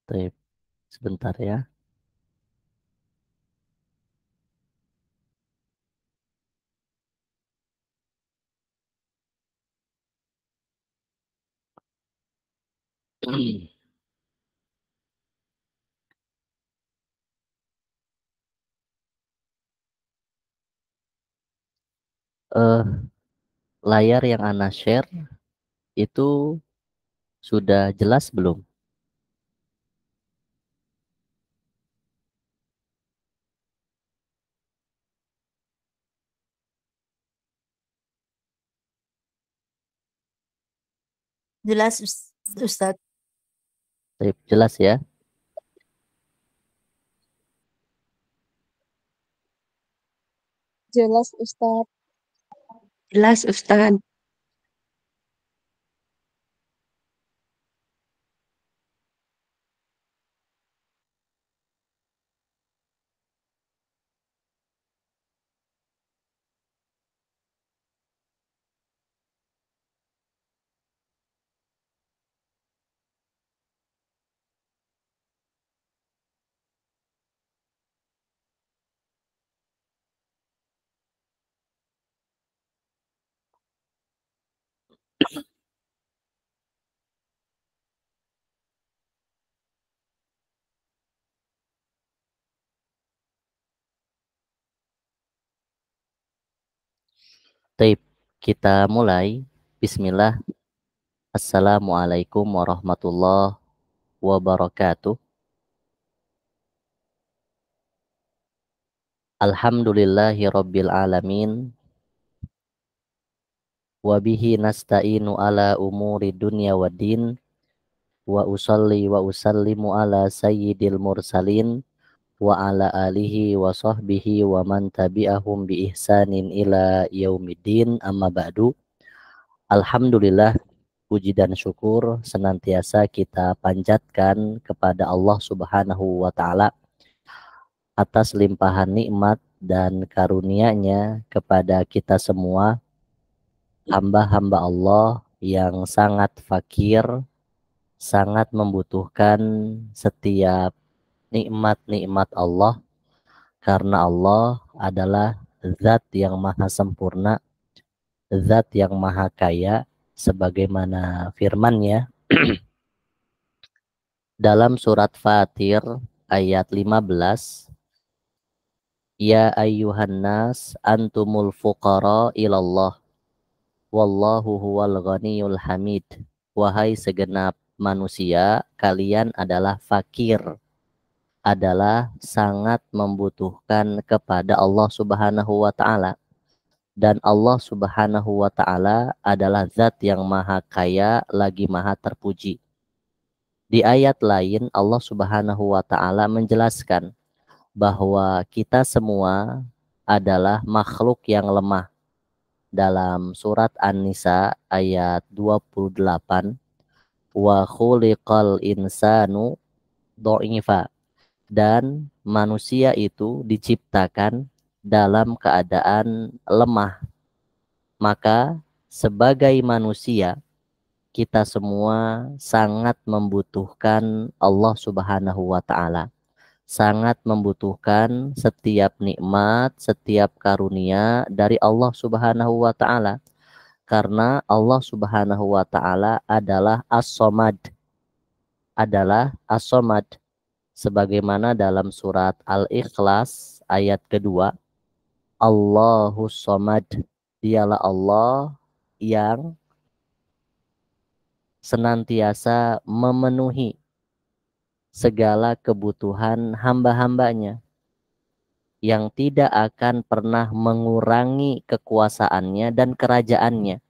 Baik, sebentar ya. eh Layar yang Ana share itu sudah jelas belum? Jelas, Ustadz. Baik, jelas ya. Jelas, Ustadz. Jelas, Ustadz. Baik, kita mulai. Bismillah. Assalamualaikum warahmatullahi wabarakatuh. Alhamdulillahi rabbil alamin. Wabihi nasta'inu ala umuri dunya wa din. Wa usalli wa usallimu ala sayyidil mursalin. Wa ala alihi wa sahbihi wa man tabi'ahum bi ihsanin ila yaumiddin, amma ba'du. Alhamdulillah, puji dan syukur senantiasa kita panjatkan kepada Allah Subhanahu wa taala atas limpahan nikmat dan karunia-Nya kepada kita semua hamba-hamba Allah yang sangat fakir, sangat membutuhkan setiap nikmat-nikmat Allah, karena Allah adalah zat yang maha sempurna, zat yang maha kaya, sebagaimana firman-Nya dalam surat Fatir ayat 15, Ya ayyuhan nas antumul fuqara ilallah wallahu huwal ghaniyul hamid. Wahai segenap manusia, kalian adalah fakir, adalah sangat membutuhkan kepada Allah Subhanahu wa taala, dan Allah Subhanahu wa taala adalah zat yang maha kaya lagi maha terpuji. Di ayat lain Allah Subhanahu wa taala menjelaskan bahwa kita semua adalah makhluk yang lemah. Dalam surat An-Nisa ayat 28, wa khuliqal insanu dha'ifa, dan manusia itu diciptakan dalam keadaan lemah. Maka sebagai manusia kita semua sangat membutuhkan Allah Subhanahu wa taala, sangat membutuhkan setiap nikmat, setiap karunia dari Allah Subhanahu wa taala, karena Allah Subhanahu wa taala adalah As-Somad, sebagaimana dalam surat Al-Ikhlas ayat kedua, Allahus Somad, dialah Allah yang senantiasa memenuhi segala kebutuhan hamba-hambanya, yang tidak akan pernah mengurangi kekuasaannya dan kerajaannya.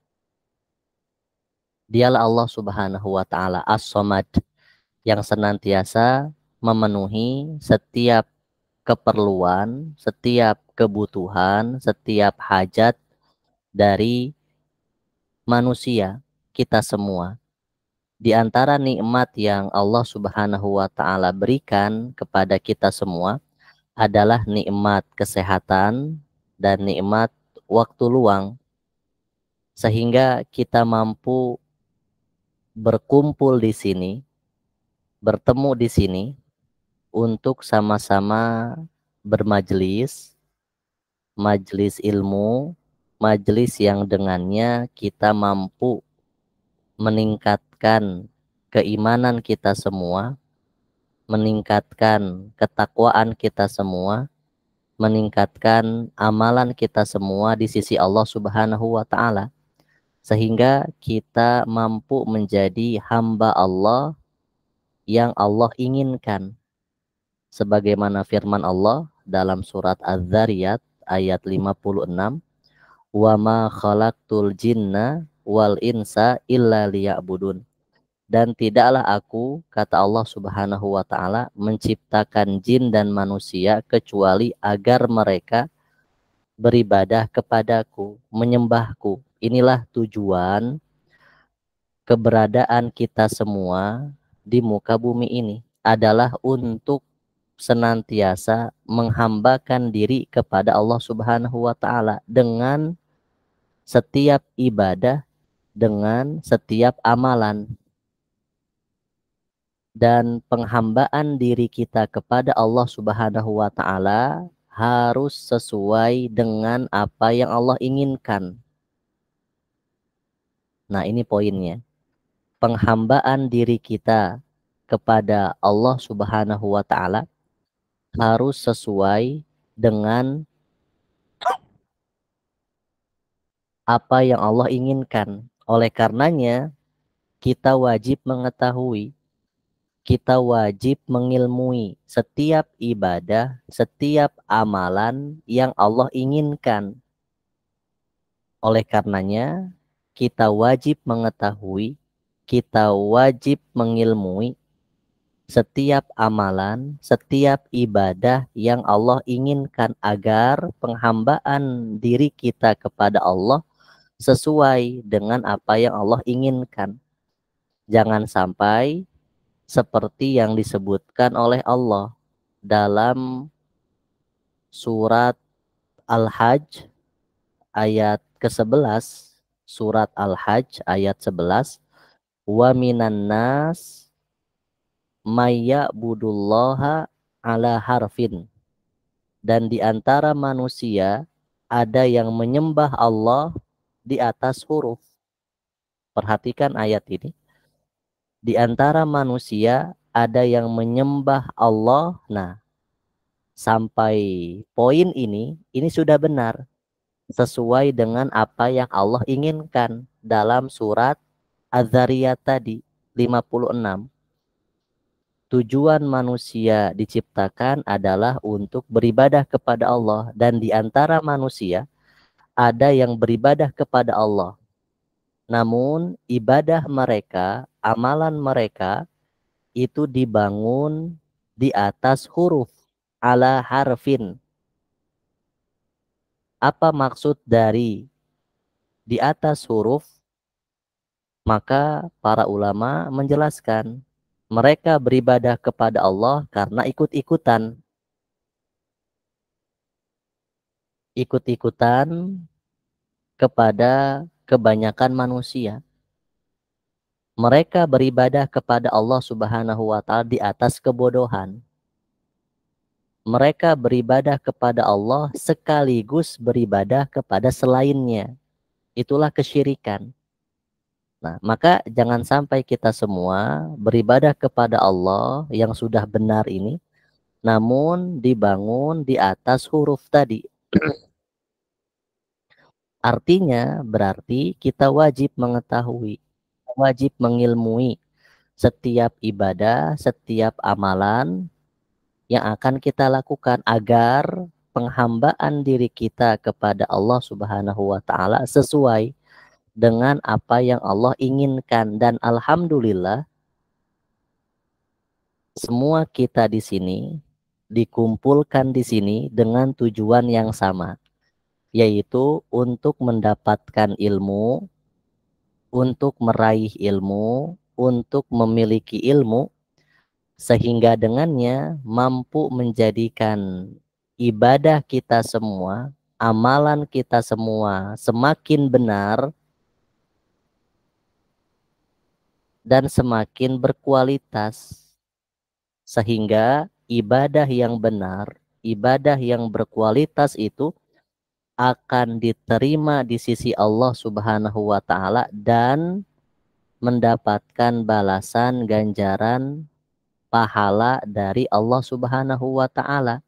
Dialah Allah Subhanahu wa taala As-Samad, yang senantiasa memenuhi setiap keperluan, setiap kebutuhan, setiap hajat dari manusia, kita semua. Di antara nikmat yang Allah Subhanahu wa taala berikan kepada kita semua adalah nikmat kesehatan dan nikmat waktu luang, sehingga kita mampu berkumpul di sini, bertemu di sini untuk sama-sama bermajelis, majelis ilmu, majelis yang dengannya kita mampu meningkatkan keimanan kita semua, meningkatkan ketakwaan kita semua, meningkatkan amalan kita semua di sisi Allah Subhanahu wa taala, sehingga kita mampu menjadi hamba Allah yang Allah inginkan, sebagaimana firman Allah dalam surat Az-Zariyat ayat 56, wa ma khalaqtul jinna wal insa illa liya'budun. Dan tidaklah aku, kata Allah Subhanahu wa taala, menciptakan jin dan manusia kecuali agar mereka beribadah kepadaku, menyembahku. Inilah tujuan keberadaan kita semua di muka bumi ini, adalah untuk senantiasa menghambakan diri kepada Allah Subhanahu wa taala dengan setiap ibadah, dengan setiap amalan. Dan penghambaan diri kita kepada Allah Subhanahu wa taala harus sesuai dengan apa yang Allah inginkan. Nah, ini poinnya. Penghambaan diri kita kepada Allah Subhanahu wa taala harus sesuai dengan apa yang Allah inginkan. Oleh karenanya, kita wajib mengetahui, kita wajib mengilmui setiap ibadah, setiap amalan yang Allah inginkan. Oleh karenanya, kita wajib mengetahui, kita wajib mengilmui setiap amalan, setiap ibadah yang Allah inginkan, agar penghambaan diri kita kepada Allah sesuai dengan apa yang Allah inginkan. Jangan sampai seperti yang disebutkan oleh Allah dalam surat Al-Hajj ayat ke-11, surat Al-Hajj ayat 11, wa minan nas mayya'budullaha ala harfin, dan di antara manusia ada yang menyembah Allah di atas huruf. Perhatikan ayat ini. Di antara manusia ada yang menyembah Allah. Nah, sampai poin ini sudah benar, sesuai dengan apa yang Allah inginkan dalam surat Az-Zariyat tadi 56. Tujuan manusia diciptakan adalah untuk beribadah kepada Allah, dan di antara manusia ada yang beribadah kepada Allah. Namun ibadah mereka, amalan mereka itu dibangun di atas huruf, ala harfin. Apa maksud dari di atas huruf? Maka para ulama menjelaskan, mereka beribadah kepada Allah karena ikut-ikutan. Ikut-ikutan kepada kebanyakan manusia. Mereka beribadah kepada Allah Subhanahu wa taala di atas kebodohan. Mereka beribadah kepada Allah sekaligus beribadah kepada selainnya. Itulah kesyirikan. Nah, maka jangan sampai kita semua beribadah kepada Allah yang sudah benar ini, namun dibangun di atas huruf tadi. Artinya berarti kita wajib mengetahui, wajib mengilmui setiap ibadah, setiap amalan yang akan kita lakukan, agar penghambaan diri kita kepada Allah Subhanahu wa taala sesuai dengan apa yang Allah inginkan. Dan alhamdulillah semua kita di sini dikumpulkan di sini dengan tujuan yang sama, yaitu untuk mendapatkan ilmu, untuk meraih ilmu, untuk memiliki ilmu, sehingga dengannya mampu menjadikan ibadah kita semua, amalan kita semua semakin benar dan semakin berkualitas, sehingga ibadah yang benar, ibadah yang berkualitas itu akan diterima di sisi Allah Subhanahu wa taala dan mendapatkan balasan ganjaran pahala dari Allah Subhanahu wa taala.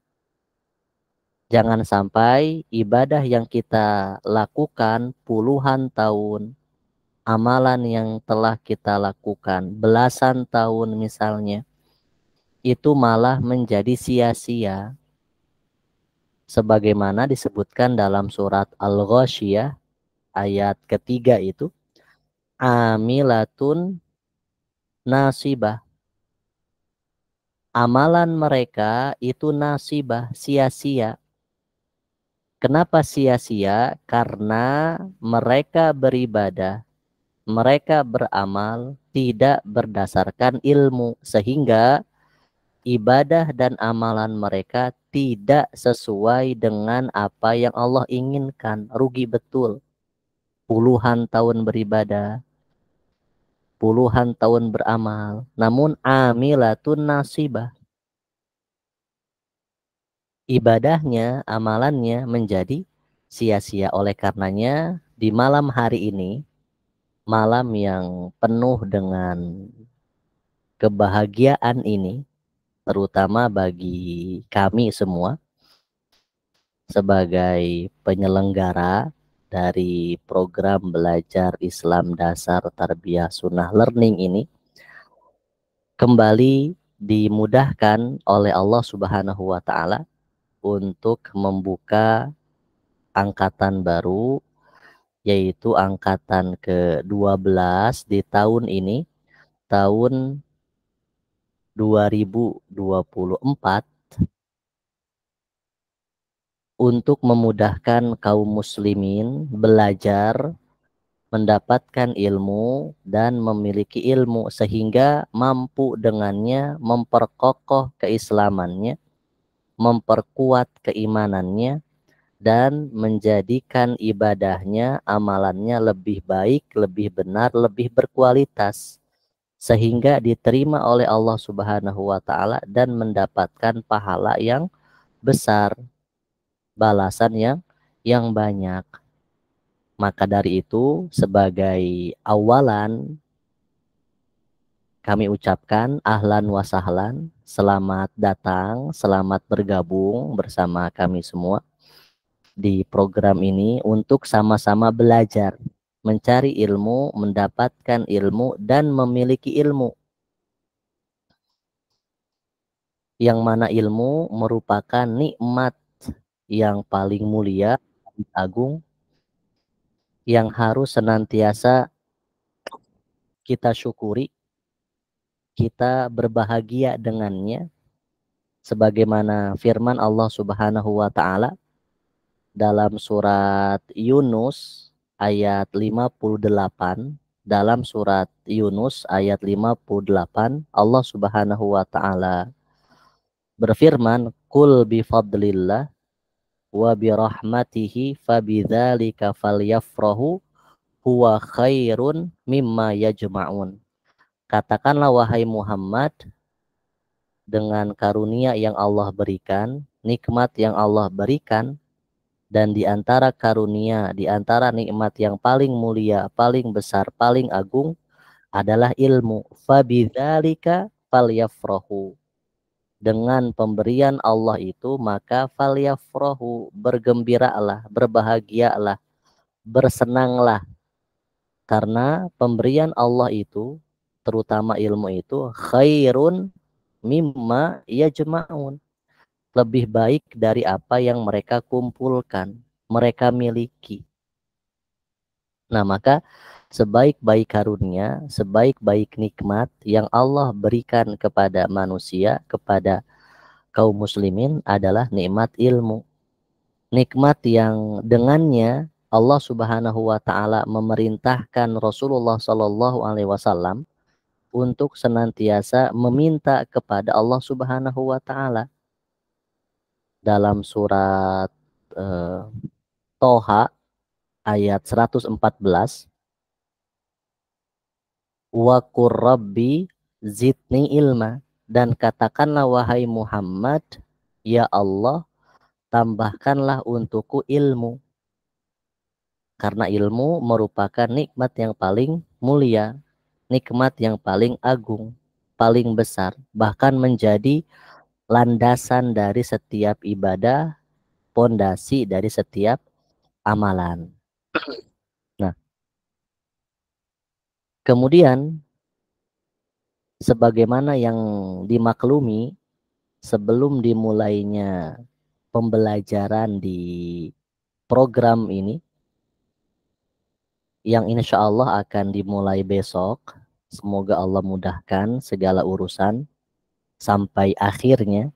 Jangan sampai ibadah yang kita lakukan puluhan tahun, amalan yang telah kita lakukan belasan tahun misalnya, itu malah menjadi sia-sia. Sebagaimana disebutkan dalam surat Al-Ghasyiyah ayat ketiga itu, amilatun nasibah. Amalan mereka itu nasibah, sia-sia. Kenapa sia-sia? Karena mereka beribadah, mereka beramal tidak berdasarkan ilmu, sehingga ibadah dan amalan mereka tidak sesuai dengan apa yang Allah inginkan. Rugi betul. Puluhan tahun beribadah, puluhan tahun beramal, namun amilatun nasibah. Ibadahnya, amalannya menjadi sia-sia. Oleh karenanya di malam hari ini, malam yang penuh dengan kebahagiaan ini, terutama bagi kami semua sebagai penyelenggara dari program belajar Islam Dasar Tarbiyah Sunnah Learning ini, kembali dimudahkan oleh Allah Subhanahu wa taala untuk membuka angkatan baru, yaitu angkatan ke-12 di tahun ini, tahun 2024, untuk memudahkan kaum muslimin belajar, mendapatkan ilmu dan memiliki ilmu, sehingga mampu dengannya memperkokoh keislamannya, memperkuat keimanannya, dan menjadikan ibadahnya, amalannya lebih baik, lebih benar, lebih berkualitas, sehingga diterima oleh Allah Subhanahu wa taala dan mendapatkan pahala yang besar, balasan yang banyak. Maka dari itu, sebagai awalan kami ucapkan ahlan wa sahlan, selamat datang, selamat bergabung bersama kami semua di program ini untuk sama-sama belajar, mencari ilmu, mendapatkan ilmu, dan memiliki ilmu. Yang mana ilmu merupakan nikmat yang paling mulia, agung, yang harus senantiasa kita syukuri, kita berbahagia dengannya, sebagaimana firman Allah Subhanahu wa taala dalam surat Yunus ayat 58. Dalam surat Yunus ayat 58, Allah Subhanahu wa taala berfirman, "Qul bi fadlillah wa bi rahmatihi fabidzalika falyafrahu huwa khairun mimma yajma'un." Katakanlah wahai Muhammad, dengan karunia yang Allah berikan, nikmat yang Allah berikan, dan di antara karunia, di antara nikmat yang paling mulia, paling besar, paling agung adalah ilmu. Fabidzalika falyafrahu. Dengan pemberian Allah itu, maka falyafrahu, bergembiralah, berbahagialah, bersenanglah. Karena pemberian Allah itu, terutama ilmu itu, khairun mimma yajma'un, lebih baik dari apa yang mereka kumpulkan, mereka miliki. Nah, maka sebaik-baik karunia, sebaik-baik nikmat yang Allah berikan kepada manusia, kepada kaum muslimin adalah nikmat ilmu. Nikmat yang dengannya Allah Subhanahu wa taala memerintahkan Rasulullah Shallallahu alaihi wasallam untuk senantiasa meminta kepada Allah Subhanahu wa taala. Dalam surat eh, Toha ayat 114, wa qur rabbi zidni ilma, dan katakanlah wahai Muhammad, ya Allah, tambahkanlah untukku ilmu, karena ilmu merupakan nikmat yang paling mulia, nikmat yang paling agung, paling besar, bahkan menjadi landasan dari setiap ibadah, pondasi dari setiap amalan. Nah, kemudian sebagaimana yang dimaklumi sebelum dimulainya pembelajaran di program ini, yang insya Allah akan dimulai besok, semoga Allah mudahkan segala urusan sampai akhirnya,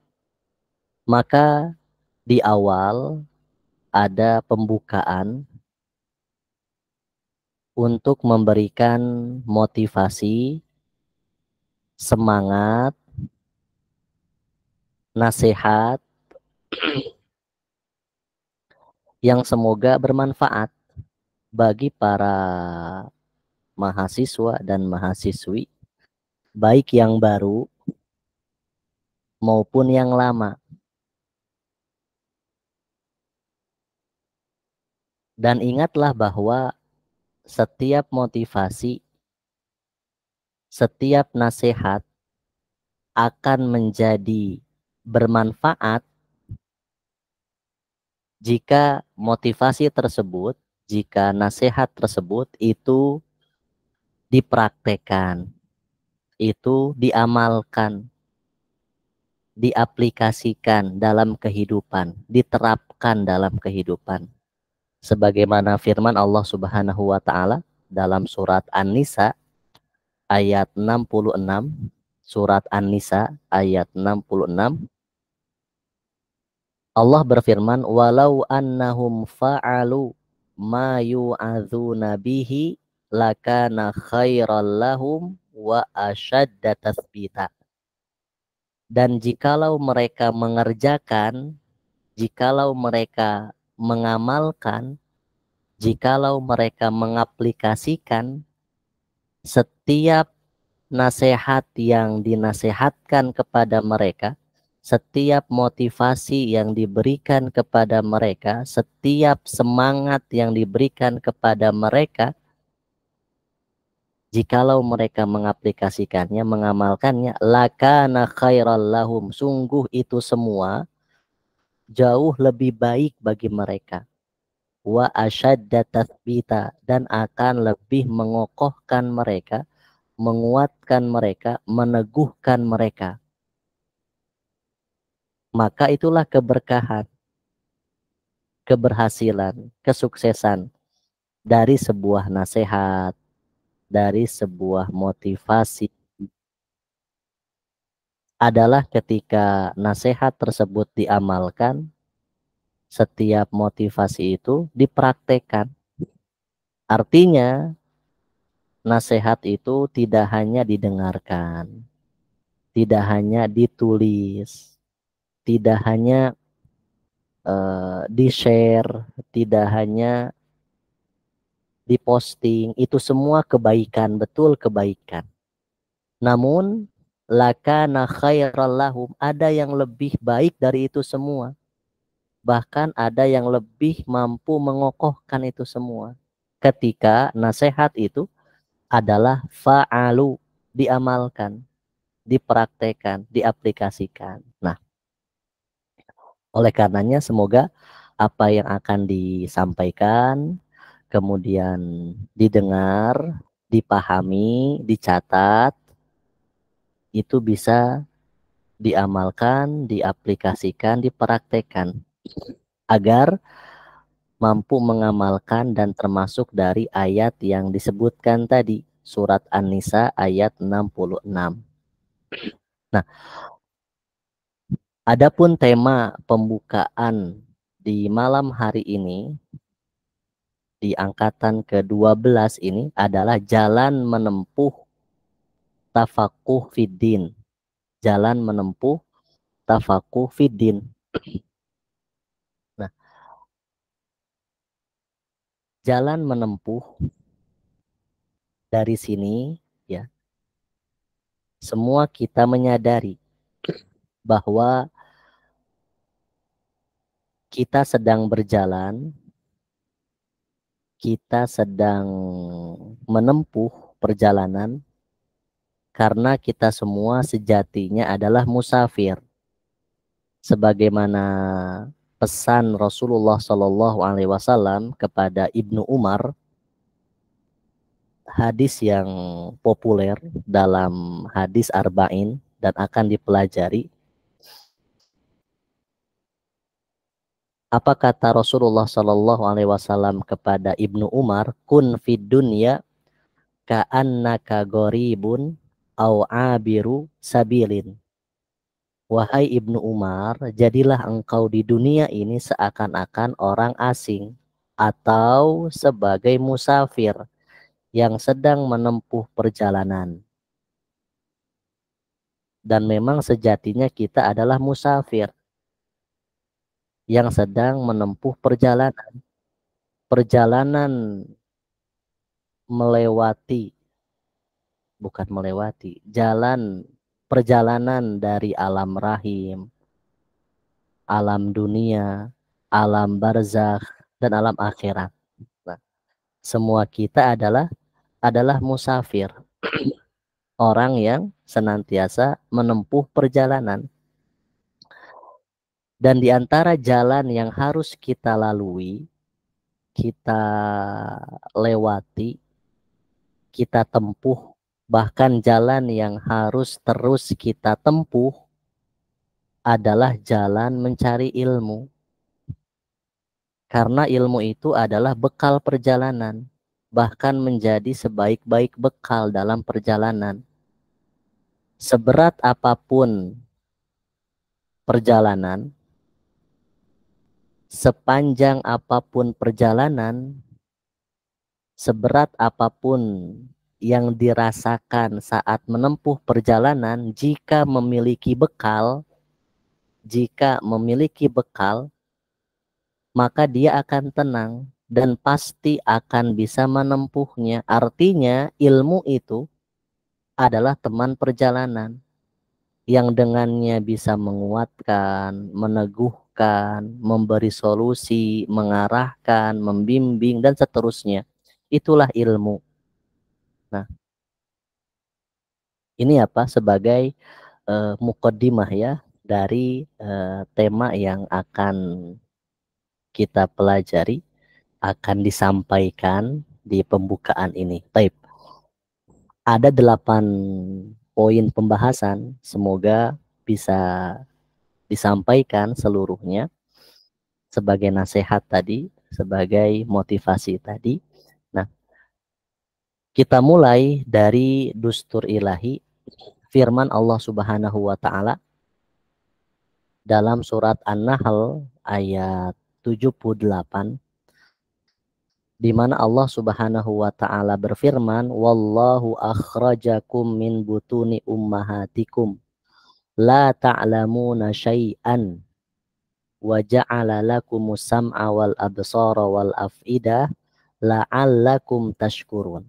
maka di awal ada pembukaan untuk memberikan motivasi, semangat, nasihat yang semoga bermanfaat bagi para mahasiswa dan mahasiswi, baik yang baru maupun yang lama. Dan ingatlah bahwa setiap motivasi, setiap nasihat akan menjadi bermanfaat jika motivasi tersebut, jika nasihat tersebut itu dipraktekkan, itu diamalkan, diaplikasikan dalam kehidupan, diterapkan dalam kehidupan. Sebagaimana firman Allah Subhanahu wa taala dalam surat An-Nisa ayat 66, surat An-Nisa ayat 66, Allah berfirman, walau annahum fa'alu ma yu'adzuna bihi lakana khairal lahum wa asyadda tathbita. Dan jikalau mereka mengerjakan, jikalau mereka mengamalkan, jikalau mereka mengaplikasikan setiap nasihat yang dinasehatkan kepada mereka, setiap motivasi yang diberikan kepada mereka, setiap semangat yang diberikan kepada mereka, jikalau mereka mengaplikasikannya, mengamalkannya, lakana khairal lahum, sungguh itu semua jauh lebih baik bagi mereka, wa asyadda tathbita, dan akan lebih mengokohkan mereka, menguatkan mereka, meneguhkan mereka. Maka itulah keberkahan, keberhasilan, kesuksesan dari sebuah nasihat, dari sebuah motivasi, adalah ketika nasihat tersebut diamalkan, setiap motivasi itu dipraktekkan. Artinya nasihat itu tidak hanya didengarkan, tidak hanya ditulis, tidak hanya di-share, tidak hanya diposting, itu semua kebaikan, betul kebaikan. Namun lakana khairal lahum, ada yang lebih baik dari itu semua. Bahkan ada yang lebih mampu mengokohkan itu semua. Ketika nasihat itu adalah fa'alu, diamalkan, dipraktekan, diaplikasikan. Nah, oleh karenanya semoga apa yang akan disampaikan, kemudian didengar, dipahami, dicatat, itu bisa diamalkan, diaplikasikan, dipraktekkan agar mampu mengamalkan dan termasuk dari ayat yang disebutkan tadi, surat An-Nisa ayat 66. Nah, adapun tema pembukaan di malam hari ini di angkatan ke-12 ini adalah jalan menempuh tafakuh fiddin. Jalan menempuh tafakuh fiddin. Nah, jalan menempuh dari sini ya, semua kita menyadari bahwa kita sedang berjalan, kita sedang menempuh perjalanan karena kita semua sejatinya adalah musafir. Sebagaimana pesan Rasulullah Shallallahu Alaihi Wasallam kepada Ibnu Umar, hadis yang populer dalam hadis Arba'in dan akan dipelajari. Apa kata Rasulullah Shallallahu Alaihi Wasallam kepada Ibnu Umar? Kun fid dunya ka'annaka gharibun au abiru sabilin. Wahai Ibnu Umar, jadilah engkau di dunia ini seakan-akan orang asing atau sebagai musafir yang sedang menempuh perjalanan. Dan memang sejatinya kita adalah musafir yang sedang menempuh perjalanan. Perjalanan melewati, bukan melewati, perjalanan dari alam rahim, alam dunia, alam barzakh, dan alam akhirat. Nah, semua kita adalah musafir, orang yang senantiasa menempuh perjalanan. Dan di antara jalan yang harus kita lalui, kita lewati, kita tempuh, bahkan jalan yang harus terus kita tempuh adalah jalan mencari ilmu. Karena ilmu itu adalah bekal perjalanan, bahkan menjadi sebaik-baik bekal dalam perjalanan. Seberat apapun perjalanan, sepanjang apapun perjalanan, seberat apapun yang dirasakan saat menempuh perjalanan, jika memiliki bekal, maka dia akan tenang dan pasti akan bisa menempuhnya. Artinya ilmu itu adalah teman perjalanan yang dengannya bisa menguatkan, meneguhkan, memberi solusi, mengarahkan, membimbing, dan seterusnya. Itulah ilmu. Nah, ini apa sebagai mukaddimah ya dari tema yang akan kita pelajari, akan disampaikan di pembukaan ini. Baik. Ada 8 poin pembahasan, semoga bisa disampaikan seluruhnya sebagai nasihat tadi, sebagai motivasi tadi. Nah, kita mulai dari dustur ilahi, firman Allah Subhanahu wa taala dalam surat An-Nahl ayat 78, di mana Allah Subhanahu wa taala berfirman, wallahu akhrajakum min butuni ummahatikum la ta'lamuna syai'an wa ja'ala lakumus sam'a wal absara wal af'idah la'allakum tashkurun.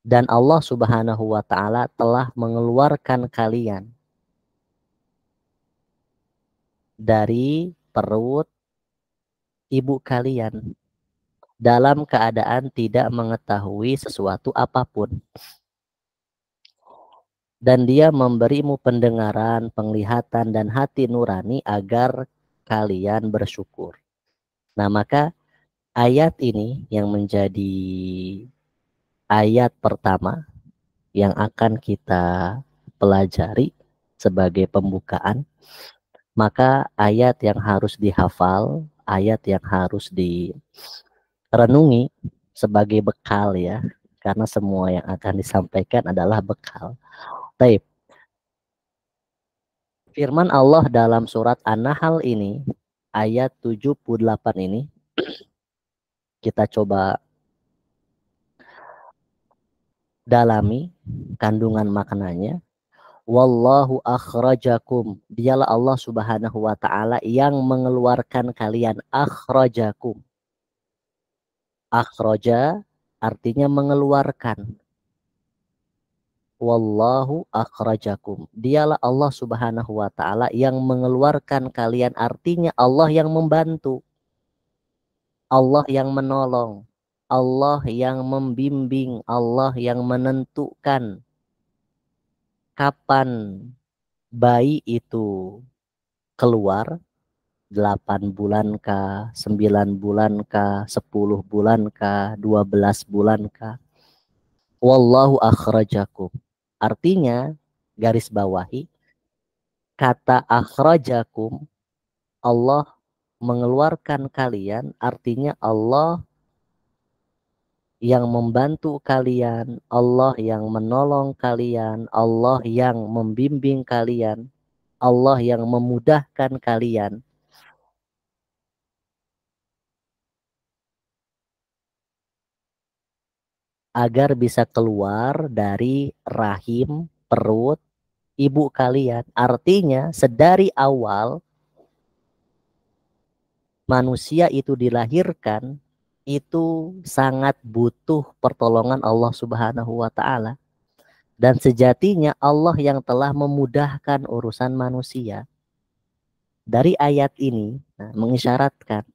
Dan Allah Subhanahu wa taala telah mengeluarkan kalian dari perut ibu kalian dalam keadaan tidak mengetahui sesuatu apapun. Dan dia memberimu pendengaran, penglihatan, dan hati nurani agar kalian bersyukur. Nah, maka ayat ini yang menjadi ayat pertama yang akan kita pelajari sebagai pembukaan, maka ayat yang harus dihafal, ayat yang harus direnungi sebagai bekal ya, karena semua yang akan disampaikan adalah bekal. Baik. Firman Allah dalam surat An-Nahl ini, ayat 78 ini, kita coba dalami kandungan maknanya. Wallahu akhrajakum. Dialah Allah Subhanahu wa taala yang mengeluarkan kalian. Akhrajakum. Akhraja artinya mengeluarkan. Wallahu akhrajakum. Dialah Allah Subhanahu wa taala yang mengeluarkan kalian, artinya Allah yang membantu. Allah yang menolong. Allah yang membimbing, Allah yang menentukan kapan bayi itu keluar, 8 bulan kah, 9 bulan kah, 10 bulan kah, 12 bulan kah. Wallahu akhrajakum. Artinya, garis bawahi, kata akhrajakum, Allah mengeluarkan kalian, artinya Allah yang membantu kalian, Allah yang menolong kalian, Allah yang membimbing kalian, Allah yang memudahkan kalian agar bisa keluar dari rahim, perut ibu kalian. Artinya sedari awal manusia itu dilahirkan, itu sangat butuh pertolongan Allah Subhanahu wa taala. Dan sejatinya Allah yang telah memudahkan urusan manusia. Dari ayat ini mengisyaratkan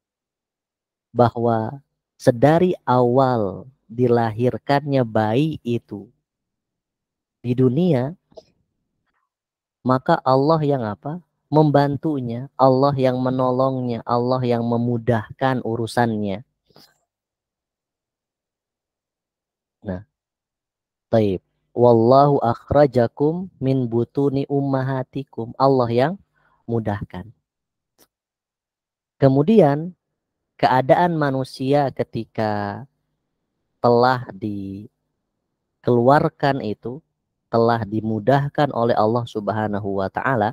bahwa sedari awal dilahirkannya bayi itu di dunia, maka Allah yang apa? Membantunya, Allah yang menolongnya, Allah yang memudahkan urusannya. Nah, taib. Wallahu akhrajakum min butuni ummahatikum. Allah yang mudahkan. Kemudian keadaan manusia ketika telah dikeluarkan itu, telah dimudahkan oleh Allah Subhanahu wa taala,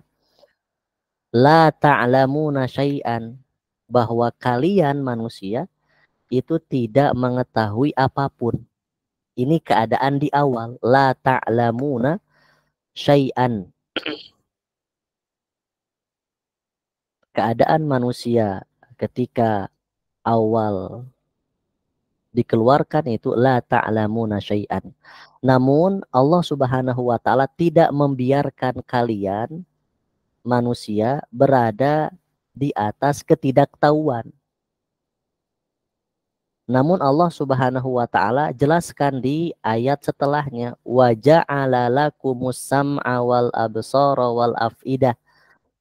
la ta'lamuna syai'an, bahwa kalian manusia itu tidak mengetahui apapun. Ini keadaan di awal, la ta'lamuna syai'an. Keadaan manusia ketika awal dikeluarkan itu la ta'lamuna syai'an. Namun Allah Subhanahu wa taala tidak membiarkan kalian manusia berada di atas ketidaktahuan. Namun Allah Subhanahu wa taala jelaskan di ayat setelahnya, wa ja'ala lakumus sam'a wal absara wal afidah.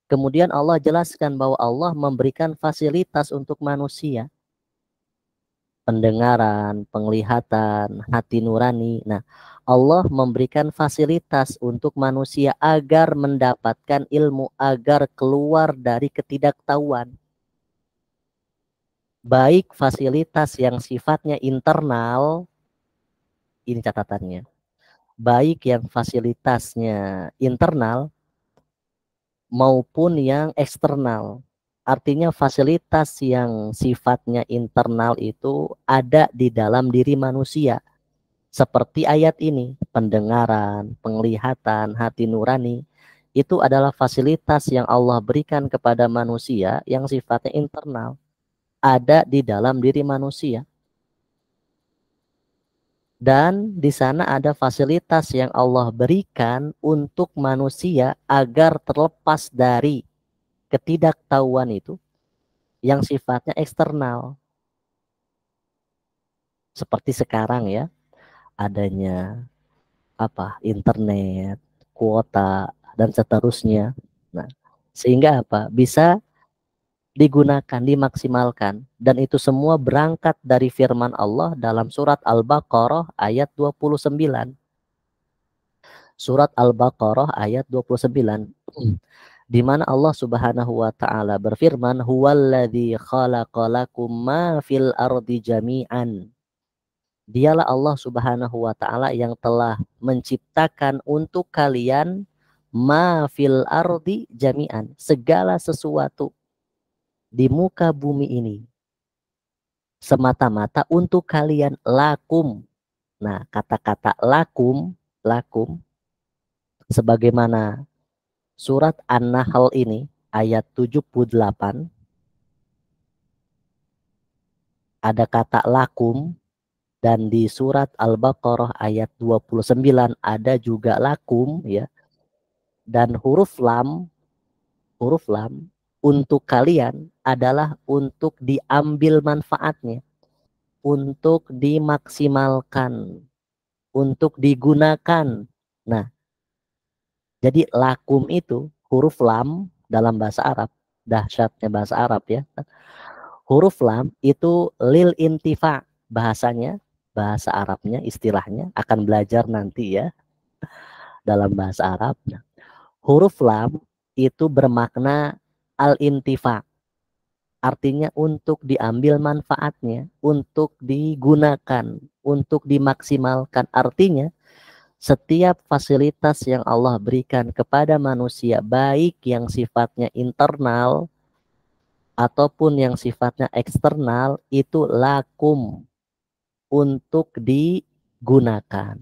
Kemudian Allah jelaskan bahwa Allah memberikan fasilitas untuk manusia. Pendengaran, penglihatan, hati nurani. Nah, Allah memberikan fasilitas untuk manusia agar mendapatkan ilmu, agar keluar dari ketidaktahuan. Baik fasilitas yang sifatnya internal, ini catatannya, baik yang fasilitasnya internal maupun yang eksternal. Artinya fasilitas yang sifatnya internal itu ada di dalam diri manusia. Seperti ayat ini, pendengaran, penglihatan, hati nurani, itu adalah fasilitas yang Allah berikan kepada manusia yang sifatnya internal. Ada di dalam diri manusia. Dan di sana ada fasilitas yang Allah berikan untuk manusia agar terlepas dari ketidaktahuan itu yang sifatnya eksternal. Seperti sekarang ya, adanya internet, kuota dan seterusnya. Nah, sehingga bisa digunakan, dimaksimalkan, dan itu semua berangkat dari firman Allah dalam surat Al-Baqarah ayat 29. Surat Al-Baqarah ayat 29. Di mana Allah Subhanahu wa taala berfirman, "Huwallazi khalaqalakum ma fil ardi jami'an." Dialah Allah Subhanahu wa taala yang telah menciptakan untuk kalian ma fil ardi jami'an, segala sesuatu di muka bumi ini semata-mata untuk kalian, lakum. Nah, kata-kata lakum, lakum sebagaimana surat An-Nahl ini ayat 78 ada kata lakum, dan di surat Al-Baqarah ayat 29 ada juga lakum ya. Dan huruf lam untuk kalian adalah untuk diambil manfaatnya, untuk dimaksimalkan, untuk digunakan. Nah, jadi lakum itu huruf lam dalam bahasa Arab, dahsyatnya bahasa Arab ya. Huruf lam itu lil intifa bahasanya, bahasa Arabnya, istilahnya akan belajar nanti ya dalam bahasa Arab. Nah, huruf lam itu bermakna al-intifa, artinya untuk diambil manfaatnya, untuk digunakan, untuk dimaksimalkan. Artinya setiap fasilitas yang Allah berikan kepada manusia, baik yang sifatnya internal ataupun yang sifatnya eksternal, itu lakum, untuk digunakan,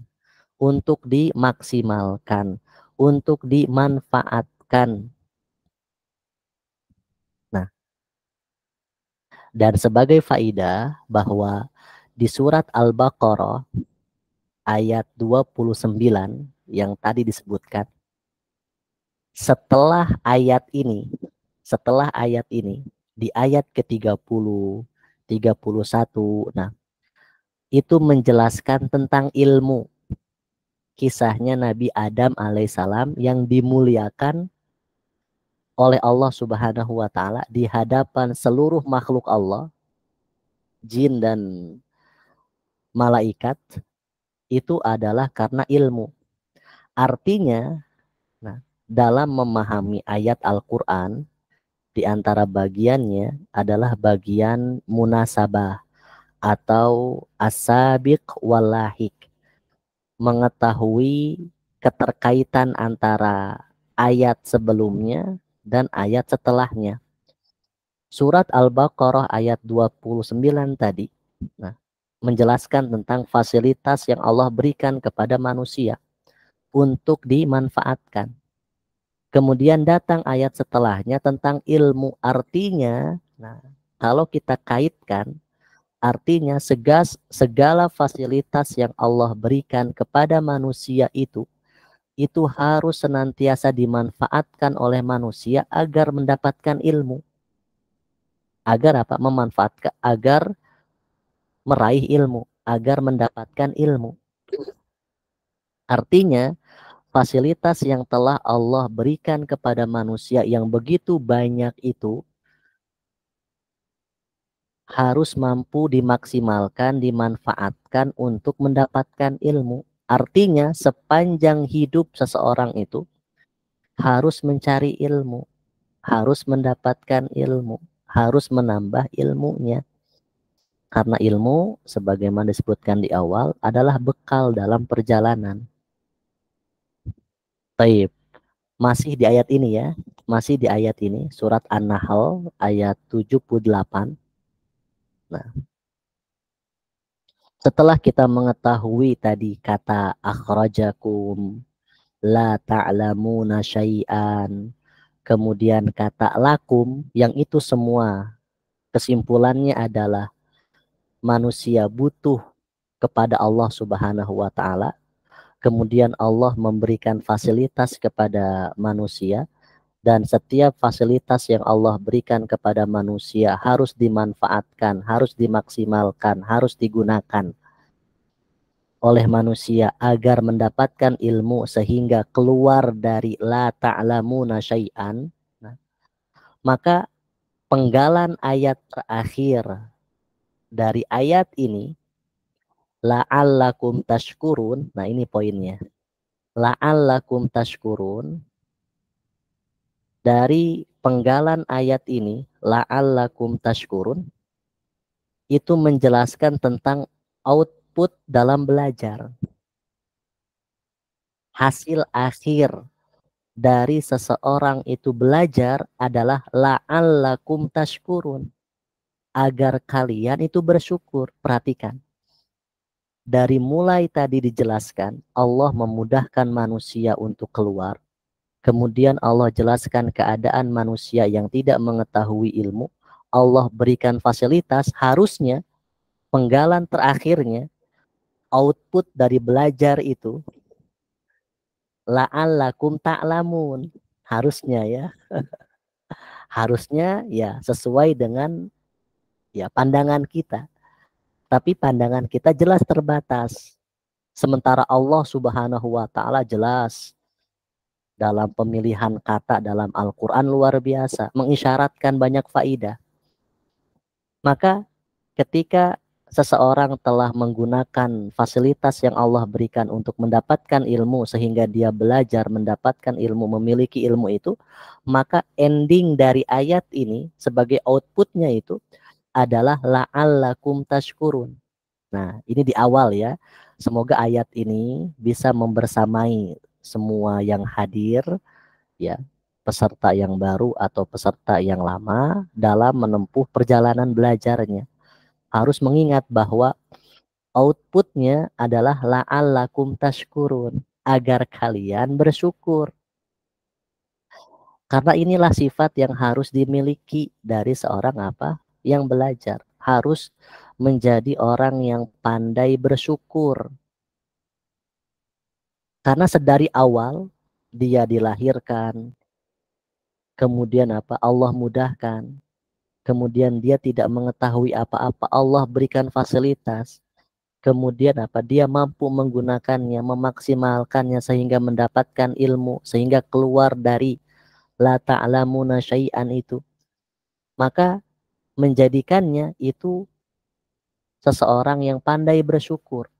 untuk dimaksimalkan, untuk dimanfaatkan. Nah, dan sebagai faidah bahwa di surat Al-Baqarah ayat 29 yang tadi disebutkan, setelah ayat ini di ayat ke-30, 31, nah itu menjelaskan tentang ilmu. Kisahnya Nabi Adam alaihissalam yang dimuliakan oleh Allah Subhanahu wa taala di hadapan seluruh makhluk Allah, jin dan malaikat, itu adalah karena ilmu. Artinya, nah, dalam memahami ayat Al-Qur'an, di antara bagiannya adalah bagian munasabah atau asabiq walahik, mengetahui keterkaitan antara ayat sebelumnya dan ayat setelahnya. Surat Al-Baqarah ayat 29 tadi, nah, menjelaskan tentang fasilitas yang Allah berikan kepada manusia untuk dimanfaatkan. Kemudian datang ayat setelahnya tentang ilmu. Artinya, nah, kalau kita kaitkan, artinya segala fasilitas yang Allah berikan kepada manusia itu harus senantiasa dimanfaatkan oleh manusia agar mendapatkan ilmu. Agar apa? Memanfaatkan, agar meraih ilmu, agar mendapatkan ilmu. Artinya, fasilitas yang telah Allah berikan kepada manusia yang begitu banyak itu harus mampu dimaksimalkan, dimanfaatkan untuk mendapatkan ilmu. Artinya, sepanjang hidup seseorang itu harus mencari ilmu, harus mendapatkan ilmu, harus menambah ilmunya. Karena ilmu, sebagaimana disebutkan di awal, adalah bekal dalam perjalanan. Taib. Masih di ayat ini ya, masih di ayat ini, surat An-Nahl ayat 78. Nah, setelah kita mengetahui tadi kata akhrajakum la ta'lamuna syai'an, kemudian kata lakum, yang itu semua kesimpulannya adalah manusia butuh kepada Allah Subhanahu wa taala. Kemudian Allah memberikan fasilitas kepada manusia, dan setiap fasilitas yang Allah berikan kepada manusia harus dimanfaatkan, harus dimaksimalkan, harus digunakan oleh manusia agar mendapatkan ilmu sehingga keluar dari la ta'lamuna syai'an. Nah, maka penggalan ayat terakhir dari ayat ini, la'allakum tashkurun, nah ini poinnya. la'allakum tashkurun, dari penggalan ayat ini la'allakum tashkurun itu menjelaskan tentang output dalam belajar. Hasil akhir dari seseorang itu belajar adalah la'allakum tashkurun, agar kalian itu bersyukur. Perhatikan, dari mulai tadi dijelaskan Allah memudahkan manusia untuk keluar, kemudian Allah jelaskan keadaan manusia yang tidak mengetahui ilmu, Allah berikan fasilitas. Harusnya penggalan terakhirnya, output dari belajar itu la'allakum ta'lamun. Harusnya ya, harusnya ya sesuai dengan ya pandangan kita. Tapi pandangan kita jelas terbatas. Sementara Allah Subhanahu wa taala jelas dalam pemilihan kata dalam Al-Qur'an luar biasa, mengisyaratkan banyak faidah. Maka ketika seseorang telah menggunakan fasilitas yang Allah berikan untuk mendapatkan ilmu sehingga dia belajar mendapatkan ilmu, memiliki ilmu itu, maka ending dari ayat ini sebagai outputnya itu adalah la'allakum tashkurun. Nah, ini di awal ya. Semoga ayat ini bisa membersamai semua yang hadir ya, peserta yang baru atau peserta yang lama dalam menempuh perjalanan belajarnya. Harus mengingat bahwa outputnya adalah la'allakum tashkurun, agar kalian bersyukur. Karena inilah sifat yang harus dimiliki dari seorang apa? Yang belajar. Harus menjadi orang yang pandai bersyukur. Karena sedari awal dia dilahirkan, kemudian apa? Allah mudahkan. Kemudian dia tidak mengetahui apa-apa, Allah berikan fasilitas. Kemudian apa? Dia mampu menggunakannya, memaksimalkannya sehingga mendapatkan ilmu, sehingga keluar dari la ta'lamuna syai'an itu. Maka menjadikannya itu seseorang yang pandai bersyukur.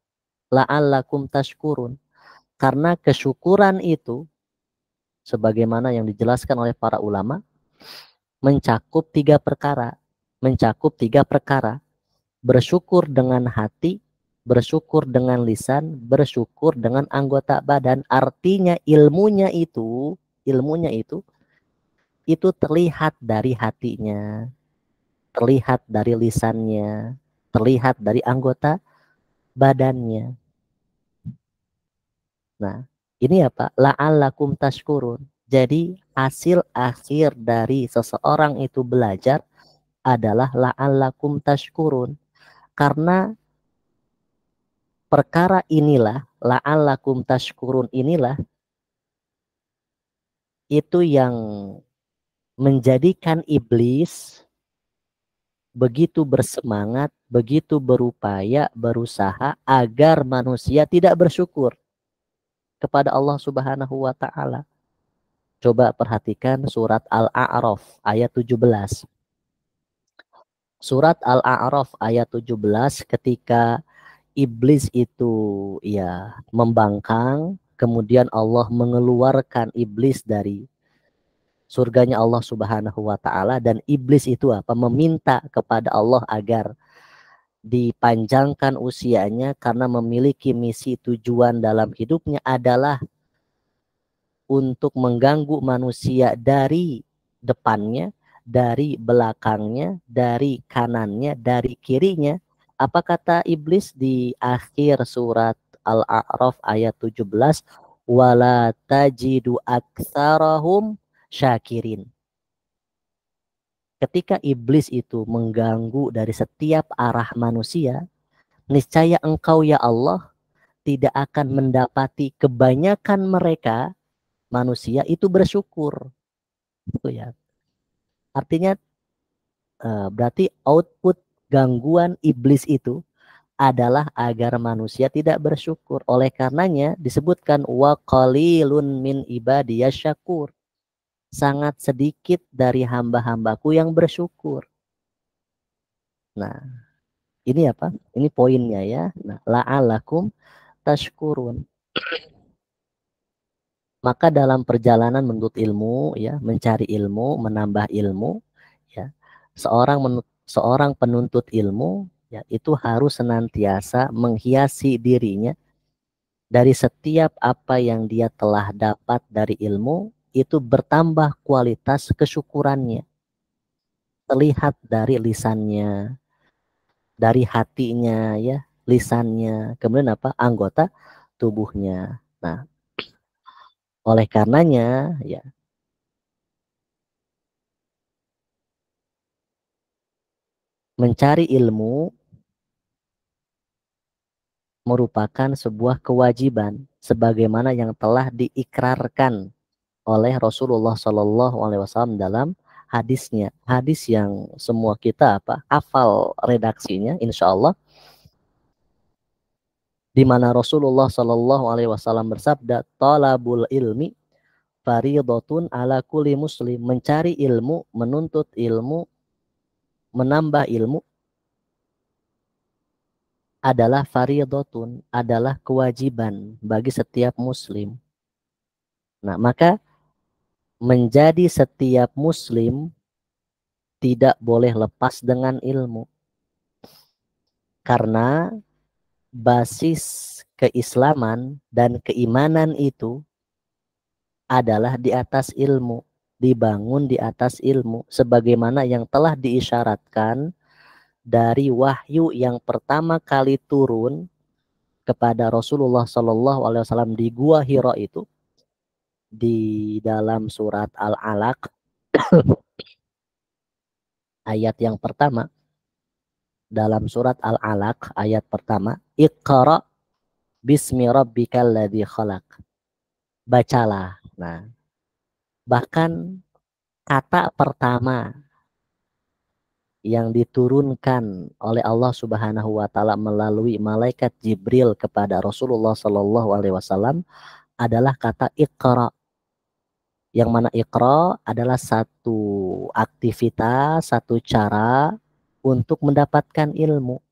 La'allakum tashkurun. Karena kesyukuran itu sebagaimana yang dijelaskan oleh para ulama mencakup tiga perkara. Mencakup tiga perkara. Bersyukur dengan hati, bersyukur dengan lisan, bersyukur dengan anggota badan. Artinya ilmunya itu terlihat dari hatinya, terlihat dari lisannya, terlihat dari anggota badannya. Nah, ini apa? La'allakum tashkurun. Jadi hasil akhir dari seseorang itu belajar adalah la'allakum tashkurun. Karena perkara inilah, la'allakum tashkurun inilah, itu yang menjadikan iblis begitu bersemangat, begitu berupaya, berusaha agar manusia tidak bersyukur kepada Allah Subhanahu wa taala. Coba perhatikan surat Al-A'raf ayat 17. Surat Al-A'raf ayat 17, ketika iblis itu ya membangkang, kemudian Allah mengeluarkan iblis dari surganya Allah Subhanahu wa taala, dan iblis itu apa? Meminta kepada Allah agar dipanjangkan usianya karena memiliki misi tujuan dalam hidupnya adalah untuk mengganggu manusia dari depannya, dari belakangnya, dari kanannya, dari kirinya. Apa kata iblis di akhir surat Al-A'raf ayat 17? Wala tajidu aktsarahum syakirin. Ketika iblis itu mengganggu dari setiap arah manusia, niscaya engkau ya Allah tidak akan mendapati kebanyakan mereka manusia itu bersyukur. Itu ya. Artinya berarti output gangguan iblis itu adalah agar manusia tidak bersyukur. Oleh karenanya disebutkan wa qalilun min ibadiyas syakur. Sangat sedikit dari hamba-hambaku yang bersyukur. Nah, ini apa? Ini poinnya ya. Nah, la'alakum tashkurun. Maka dalam perjalanan menuntut ilmu, ya, mencari ilmu, menambah ilmu, ya, seorang penuntut ilmu, ya, itu harus senantiasa menghiasi dirinya dari setiap apa yang dia telah dapat dari ilmu, itu bertambah kualitas kesyukurannya. Terlihat dari lisannya, dari hatinya, ya, lisannya, kemudian apa? Anggota tubuhnya. Nah, oleh karenanya, ya, mencari ilmu merupakan sebuah kewajiban sebagaimana yang telah diikrarkan oleh Rasulullah Shallallahu Alaihi Wasallam dalam hadisnya, hadis yang semua kita hafal redaksinya, insya Allah, di mana Rasulullah Shallallahu Alaihi Wasallam bersabda, "Talabul ilmi faridatun ala kulli muslim." Mencari ilmu, menuntut ilmu, menambah ilmu adalah faridatun, adalah kewajiban bagi setiap muslim. Nah, maka menjadi setiap muslim tidak boleh lepas dengan ilmu. Karena basis keislaman dan keimanan itu adalah di atas ilmu, dibangun di atas ilmu, sebagaimana yang telah diisyaratkan dari wahyu yang pertama kali turun kepada Rasulullah Shallallahu Alaihi Wasallam di Gua Hira itu, di dalam surat Al-Alaq ayat yang pertama. Dalam surat Al-Alaq ayat pertama, Iqra bismi rabbikal ladzi khalaq. Bacalah. Nah, bahkan kata pertama yang diturunkan oleh Allah Subhanahu wa taala melalui malaikat Jibril kepada Rasulullah Shallallahu alaihi wasallam adalah kata Iqra. Yang mana Iqra adalah satu aktivitas, satu cara untuk mendapatkan ilmu.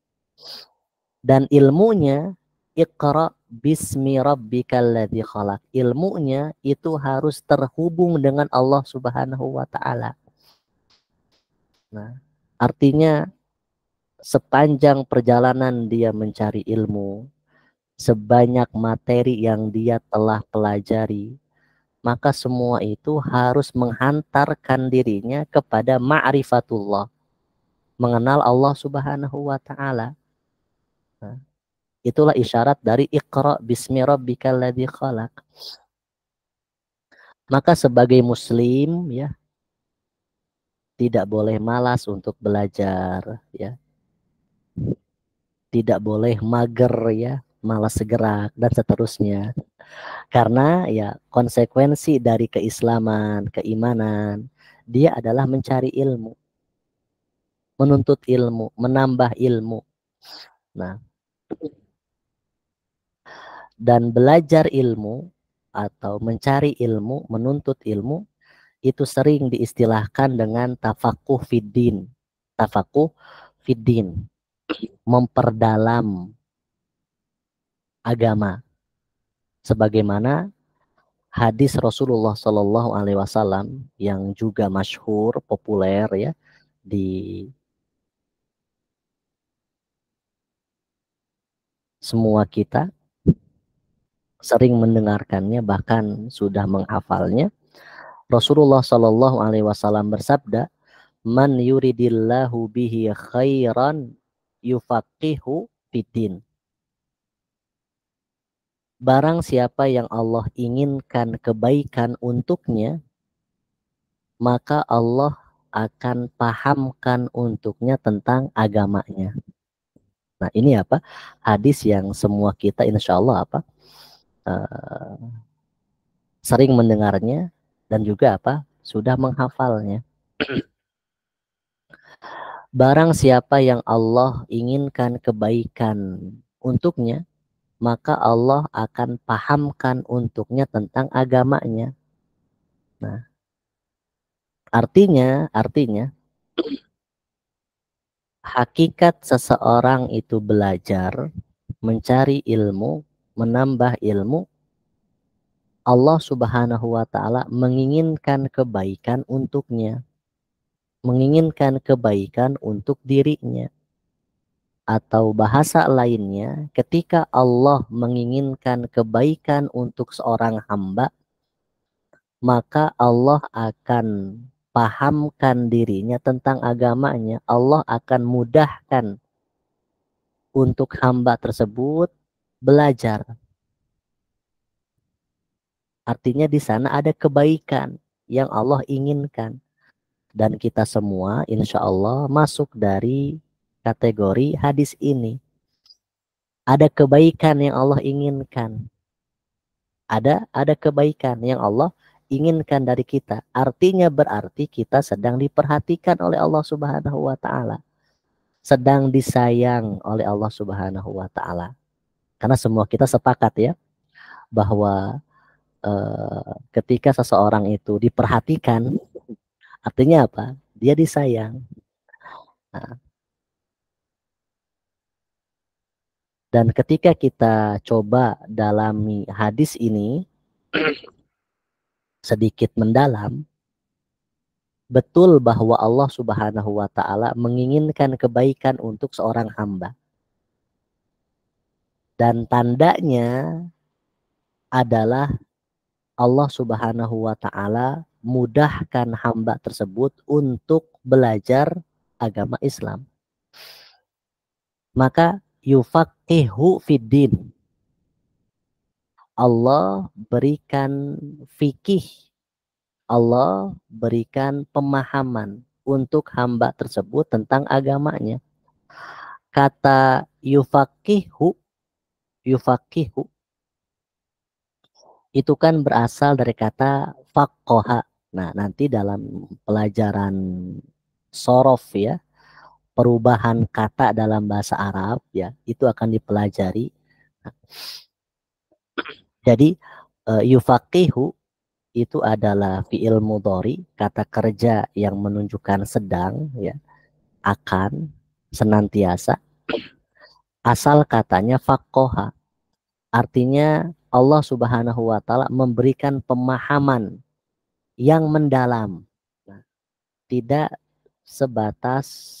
Dan ilmunya Iqra bismi rabbikal ladzi khalaq. Ilmunya itu harus terhubung dengan Allah Subhanahu wa taala. Nah, artinya sepanjang perjalanan dia mencari ilmu, sebanyak materi yang dia telah pelajari, maka semua itu harus menghantarkan dirinya kepada ma'rifatullah, mengenal Allah Subhanahu wa taala. Nah, itulah isyarat dari Iqra bismi rabbikal ladzi khalaq. Maka sebagai muslim, ya, tidak boleh malas untuk belajar, ya. Tidak boleh mager, ya, malas gerak dan seterusnya. Karena ya konsekuensi dari keislaman, keimanan, dia adalah mencari ilmu, menuntut ilmu, menambah ilmu. Nah, dan belajar ilmu atau mencari ilmu, menuntut ilmu itu sering diistilahkan dengan tafakuh fiddin. Tafakuh fiddin, memperdalam agama. Sebagaimana hadis Rasulullah Shallallahu Alaihi Wasallam yang juga masyhur, populer, ya, di semua kita sering mendengarkannya, bahkan sudah menghafalnya. Rasulullah Shallallahu Alaihi Wasallam bersabda, "Man yuridillahu bihi khairan yufaqihu fiddin." Barang siapa yang Allah inginkan kebaikan untuknya, maka Allah akan pahamkan untuknya tentang agamanya. Nah, ini hadis yang semua kita insya Allah uh, sering mendengarnya dan juga sudah menghafalnya. Barang siapa yang Allah inginkan kebaikan untuknya, maka Allah akan pahamkan untuknya tentang agamanya. Nah, artinya hakikat seseorang itu belajar, mencari ilmu, menambah ilmu Allah Subhanahu wa Ta'ala menginginkan kebaikan untuknya, menginginkan kebaikan untuk dirinya. Atau bahasa lainnya, ketika Allah menginginkan kebaikan untuk seorang hamba, maka Allah akan pahamkan dirinya tentang agamanya. Allah akan mudahkan untuk hamba tersebut belajar. Artinya di sana ada kebaikan yang Allah inginkan. Dan kita semua insya Allah masuk dari kategori hadis ini. Ada kebaikan yang Allah inginkan. Ada kebaikan yang Allah inginkan dari kita. Artinya berarti kita sedang diperhatikan oleh Allah Subhanahu wa Ta'ala. Sedang disayang oleh Allah Subhanahu wa Ta'ala. Karena semua kita sepakat ya bahwa ketika seseorang itu diperhatikan, artinya apa? Dia disayang. Nah, dan ketika kita coba dalami hadis ini sedikit mendalam, betul bahwa Allah Subhanahu wa Ta'ala menginginkan kebaikan untuk seorang hamba. Dan tandanya adalah Allah Subhanahu wa Ta'ala mudahkan hamba tersebut untuk belajar agama Islam. Maka yufaqihu fiddin. Allah berikan fikih. Allah berikan pemahaman untuk hamba tersebut tentang agamanya. Kata yufaqihu itu kan berasal dari kata faqaha. Nah, nanti dalam pelajaran sorof ya, perubahan kata dalam bahasa Arab ya, itu akan dipelajari. Nah, jadi yufaqihu itu adalah fi'il mudhari, kata kerja yang menunjukkan sedang ya, akan, senantiasa. Asal katanya faqaha. Artinya Allah Subhanahu wa Ta'ala memberikan pemahaman yang mendalam. Nah, tidak sebatas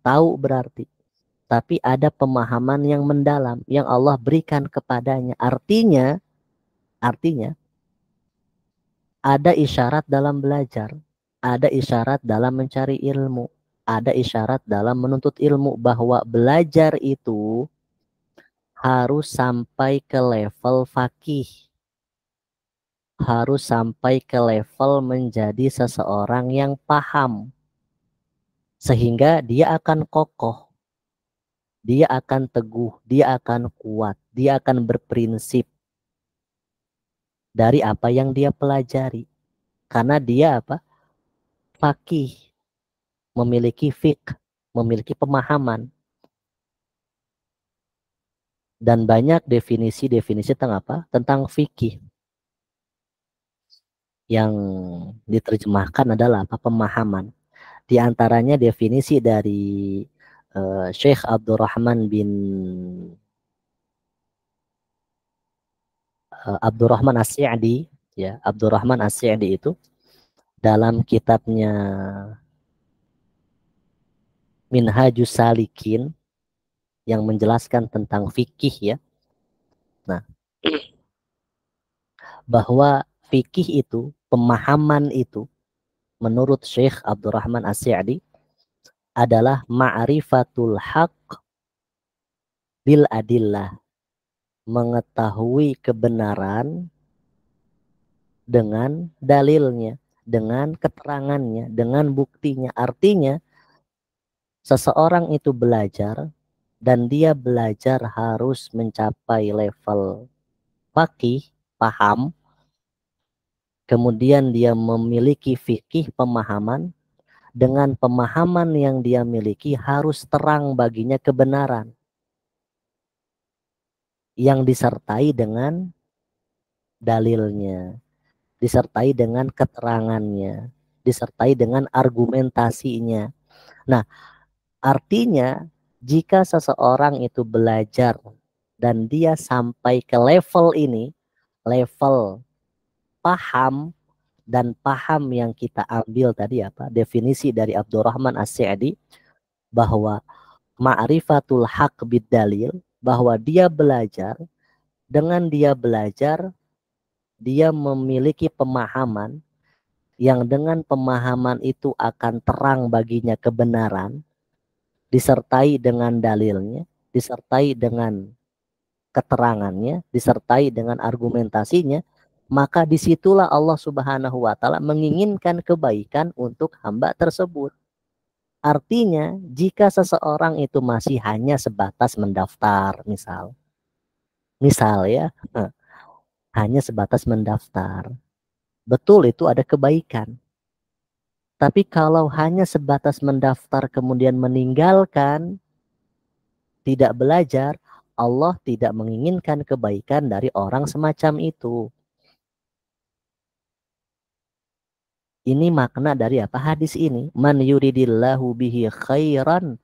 tahu berarti, tapi ada pemahaman yang mendalam yang Allah berikan kepadanya. Artinya ada isyarat dalam belajar, ada isyarat dalam mencari ilmu, ada isyarat dalam menuntut ilmu bahwa belajar itu harus sampai ke level faqih, harus sampai ke level menjadi seseorang yang paham, sehingga dia akan kokoh, dia akan teguh, dia akan kuat, dia akan berprinsip dari apa yang dia pelajari. Karena dia apa? Faqih, memiliki fiqh, memiliki pemahaman. Dan banyak definisi-definisi tentang apa? Tentang fikih. Yang diterjemahkan adalah apa? Pemahaman. Di antaranya definisi dari Syekh Abdurrahman Abdurrahman As-Sa'di ya, Abdurrahman As-Sa'di itu dalam kitabnya Minhajus Salikin yang menjelaskan tentang fikih ya. Nah, bahwa fikih itu, pemahaman itu menurut Syekh Abdurrahman As-Sa'di adalah ma'rifatul haq bil adillah, mengetahui kebenaran dengan dalilnya, dengan keterangannya, dengan buktinya. Artinya seseorang itu belajar dan dia belajar harus mencapai level faqih, paham, kemudian dia memiliki fikih, pemahaman. Dengan pemahaman yang dia miliki harus terang baginya kebenaran yang disertai dengan dalilnya, disertai dengan keterangannya, disertai dengan argumentasinya. Nah, artinya jika seseorang itu belajar dan dia sampai ke level ini, level paham, dan paham yang kita ambil tadi apa? Definisi dari Abdurrahman As-Sa'di bahwa ma'rifatul haq bid-dalil, bahwa dia belajar, dengan dia belajar dia memiliki pemahaman yang dengan pemahaman itu akan terang baginya kebenaran, disertai dengan dalilnya, disertai dengan keterangannya, disertai dengan argumentasinya, maka disitulah Allah Subhanahu wa Ta'ala menginginkan kebaikan untuk hamba tersebut. Artinya, jika seseorang itu masih hanya sebatas mendaftar, misal ya, hanya sebatas mendaftar, betul itu ada kebaikan. Tapi kalau hanya sebatas mendaftar kemudian meninggalkan, tidak belajar, Allah tidak menginginkan kebaikan dari orang semacam itu. Ini makna dari apa hadis ini? Man yuridillahu bihi khairan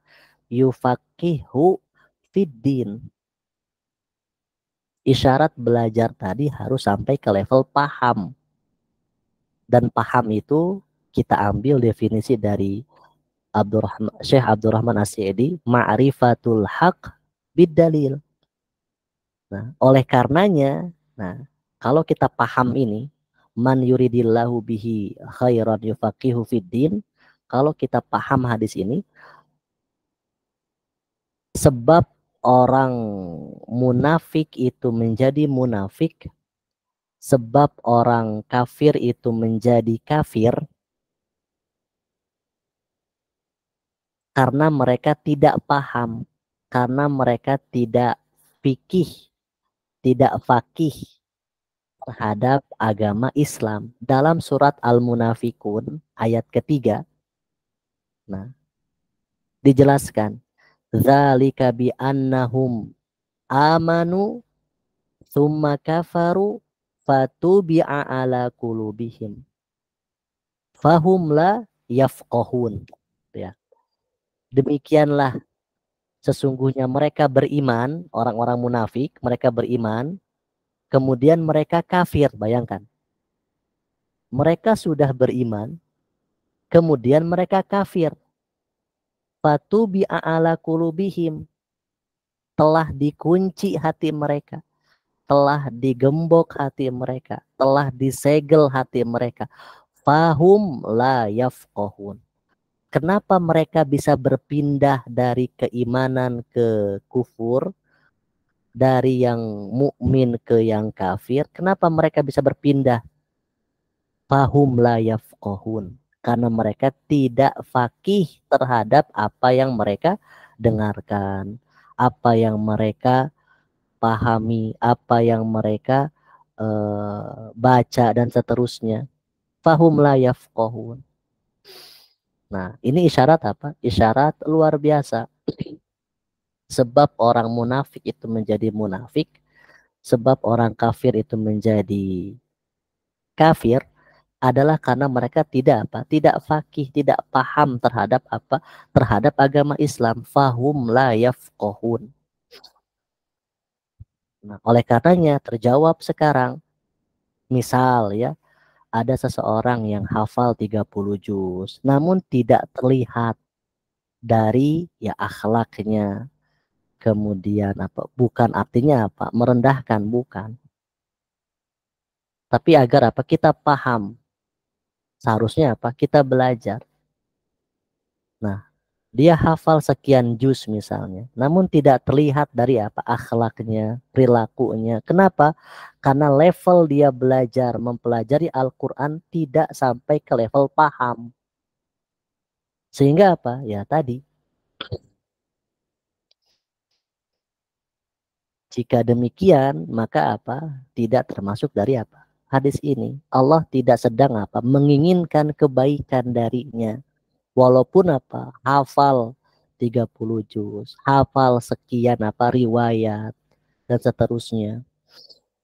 yufaqihu fiddin. Isyarat belajar tadi harus sampai ke level paham. Dan paham itu kita ambil definisi dari Syekh Abdurrahman As-Sa'di, ma'rifatul haq bid-dalil. Nah, oleh karenanya, kalau kita paham ini, man yuridillahu bihi khairan yufaqihu fiddin, kalau kita paham hadis ini, sebab orang munafik itu menjadi munafik, sebab orang kafir itu menjadi kafir, karena mereka tidak paham, karena mereka tidak fikih, tidak fakih terhadap agama Islam. Dalam surat Al-Munafikun ayat ketiga, dijelaskan, dzalika bi annahum amanu tsumma kafaru fatubi'a ala qulubihim fahum la yafqahun. Ya. Demikianlah sesungguhnya mereka beriman, orang-orang munafik, mereka beriman, kemudian mereka kafir. Bayangkan, mereka sudah beriman, kemudian mereka kafir. Fatubi'a ala qulubihim, telah dikunci hati mereka, telah digembok hati mereka, telah disegel hati mereka. Fahum la yafqahun. Kenapa mereka bisa berpindah dari keimanan ke kufur, dari yang mukmin ke yang kafir? Kenapa mereka bisa berpindah? Fahum la yafqahun. Karena mereka tidak fakih terhadap apa yang mereka dengarkan, apa yang mereka pahami, apa yang mereka baca dan seterusnya. Fahum la yafqahun. Nah, ini isyarat apa? Isyarat luar biasa. Sebab orang munafik itu menjadi munafik, sebab orang kafir itu menjadi kafir, adalah karena mereka tidak apa? Tidak fakih, tidak paham terhadap apa? Terhadap agama Islam. Fahum la yafqahun. Nah, oleh karenanya terjawab sekarang. Misal ya, ada seseorang yang hafal 30 juz, namun tidak terlihat dari ya akhlaknya. Kemudian apa? Bukan artinya apa? Merendahkan, bukan. Tapi agar apa? Kita paham. Seharusnya apa? Kita belajar. Nah, dia hafal sekian juz misalnya, namun tidak terlihat dari apa? Akhlaknya, perilakunya. Kenapa? Karena level dia belajar mempelajari Al-Quran tidak sampai ke level paham. Sehingga apa? Ya tadi. Jika demikian, maka apa? Tidak termasuk dari apa? Hadis ini. Allah tidak sedang apa? Menginginkan kebaikan darinya. Walaupun apa? Hafal 30 juz, hafal sekian apa riwayat dan seterusnya.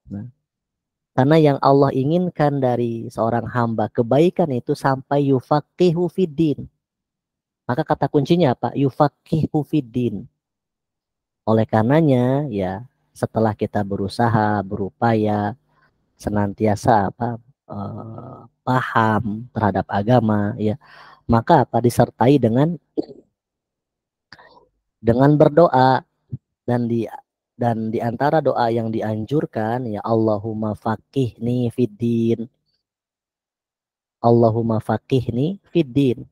Nah, karena yang Allah inginkan dari seorang hamba kebaikan itu sampai yufaqihu fiddin. Maka kata kuncinya apa? Yufaqihu fiddin. Oleh karenanya ya, setelah kita berusaha, berupaya senantiasa paham terhadap agama, ya, maka disertai dengan berdoa. Dan di antara doa yang dianjurkan, ya, Allahumma faqihni fiddin. Allahumma faqihni fiddin.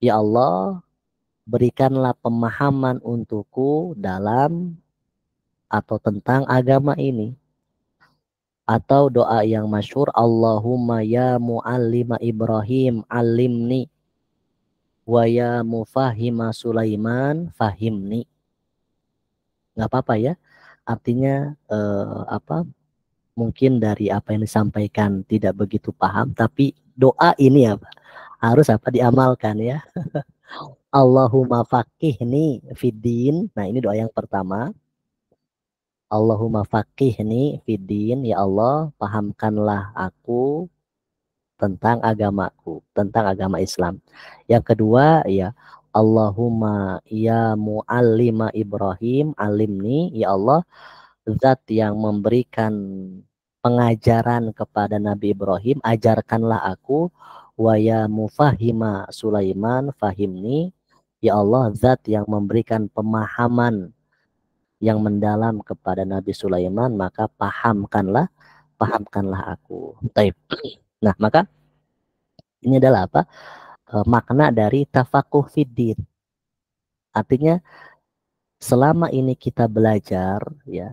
Ya Allah, berikanlah pemahaman untukku dalam atau tentang agama ini. Atau doa yang masyhur, Allahumma ya muallima Ibrahim alimni, wa ya mufahima Sulaiman fahimni. Nggak apa-apa ya. Artinya mungkin dari apa yang disampaikan tidak begitu paham, tapi doa ini harus diamalkan ya. Allahumma faqihni fiddin. Nah, ini doa yang pertama. Allahumma faqihni fiddin. Ya Allah, pahamkanlah aku tentang agamaku, tentang agama Islam. Yang kedua, ya, Allahumma ya muallima Ibrahim alimni. Ya Allah, zat yang memberikan pengajaran kepada Nabi Ibrahim, ajarkanlah aku. Wa ya mufahima Sulaiman fahimni. Ya Allah, zat yang memberikan pemahaman yang mendalam kepada Nabi Sulaiman, maka pahamkanlah aku. Taib. Nah, maka ini adalah makna dari tafakuh fiddin. Artinya selama ini kita belajar, ya,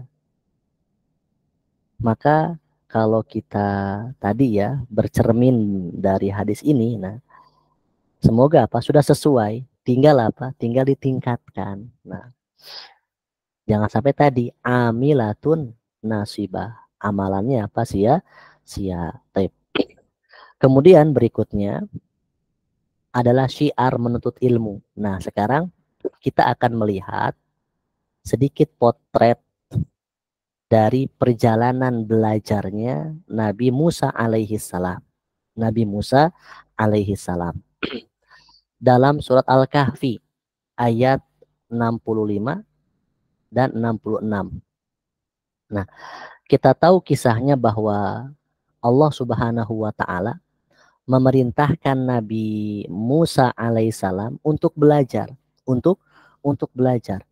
maka kalau kita tadi ya bercermin dari hadis ini, nah, semoga sudah sesuai, tinggal tinggal ditingkatkan. Nah, jangan sampai tadi amilatun nasibah, amalannya sia-sia. Kemudian berikutnya adalah syiar menuntut ilmu. Nah, sekarang kita akan melihat sedikit potret dari perjalanan belajarnya Nabi Musa alaihi salam. Nabi Musa alaihi salam. Dalam surat Al-Kahfi ayat 65 dan 66. Nah, kita tahu kisahnya bahwa Allah Subhanahu wa taala memerintahkan Nabi Musa alaihissalam untuk belajar, untuk belajar.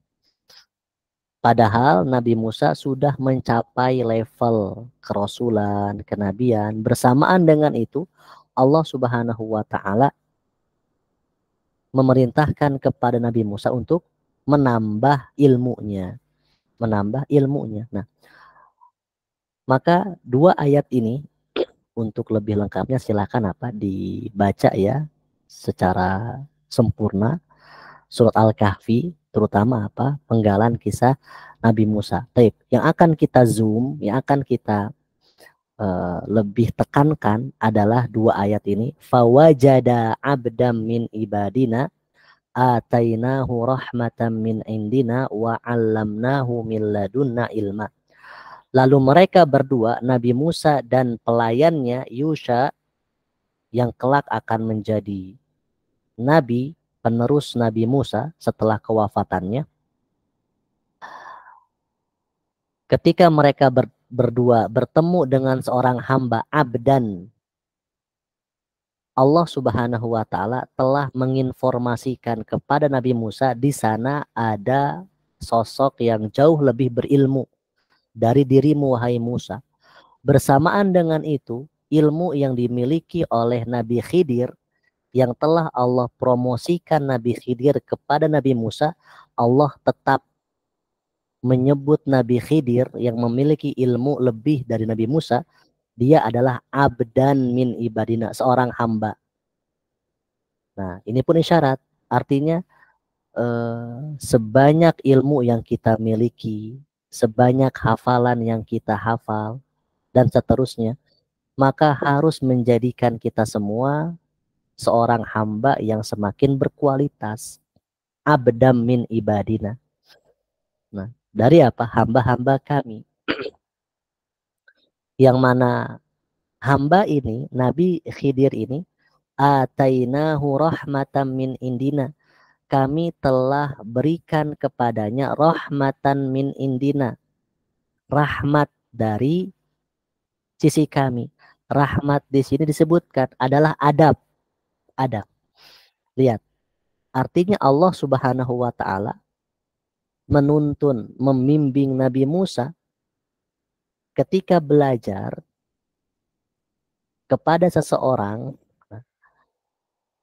Padahal Nabi Musa sudah mencapai level kerasulan, kenabian. Bersamaan dengan itu, Allah Subhanahu wa taala memerintahkan kepada Nabi Musa untuk menambah ilmunya, Nah, maka dua ayat ini untuk lebih lengkapnya silakan dibaca ya secara sempurna surat Al-Kahfi, terutama penggalan kisah Nabi Musa. Taib. Yang akan kita zoom, yang akan kita lebih tekankan adalah dua ayat ini. Fawajada abdam min ibadina atainahu rahmatan min indina wa 'allamnahu min ladunna ilma. Lalu mereka berdua, Nabi Musa dan pelayannya Yusha, yang kelak akan menjadi nabi, penerus Nabi Musa setelah kewafatannya. Ketika mereka berdua bertemu dengan seorang hamba abdan, Allah Subhanahu wa taala telah menginformasikan kepada Nabi Musa di sana ada sosok yang jauh lebih berilmu dari dirimu wahai Musa. Bersamaan dengan itu, ilmu yang dimiliki oleh Nabi Khidir yang telah Allah promosikan Nabi Khidir kepada Nabi Musa, Allah tetap menyebut Nabi Khidir yang memiliki ilmu lebih dari Nabi Musa, dia adalah abdan min ibadina, seorang hamba. Nah, ini pun isyarat, artinya sebanyak ilmu yang kita miliki, sebanyak hafalan yang kita hafal, dan seterusnya, maka harus menjadikan kita semua seorang hamba yang semakin berkualitas. Abdam min ibadina. Nah, dari hamba-hamba kami. Yang mana hamba ini, Nabi Khidir ini, atainahu rahmatan min indina. Kami telah berikan kepadanya rahmatan min indina. Rahmat dari sisi kami. Rahmat di sini disebutkan adalah adab. Adab. Lihat, artinya Allah Subhanahu wa taala menuntun, membimbing Nabi Musa ketika belajar kepada seseorang,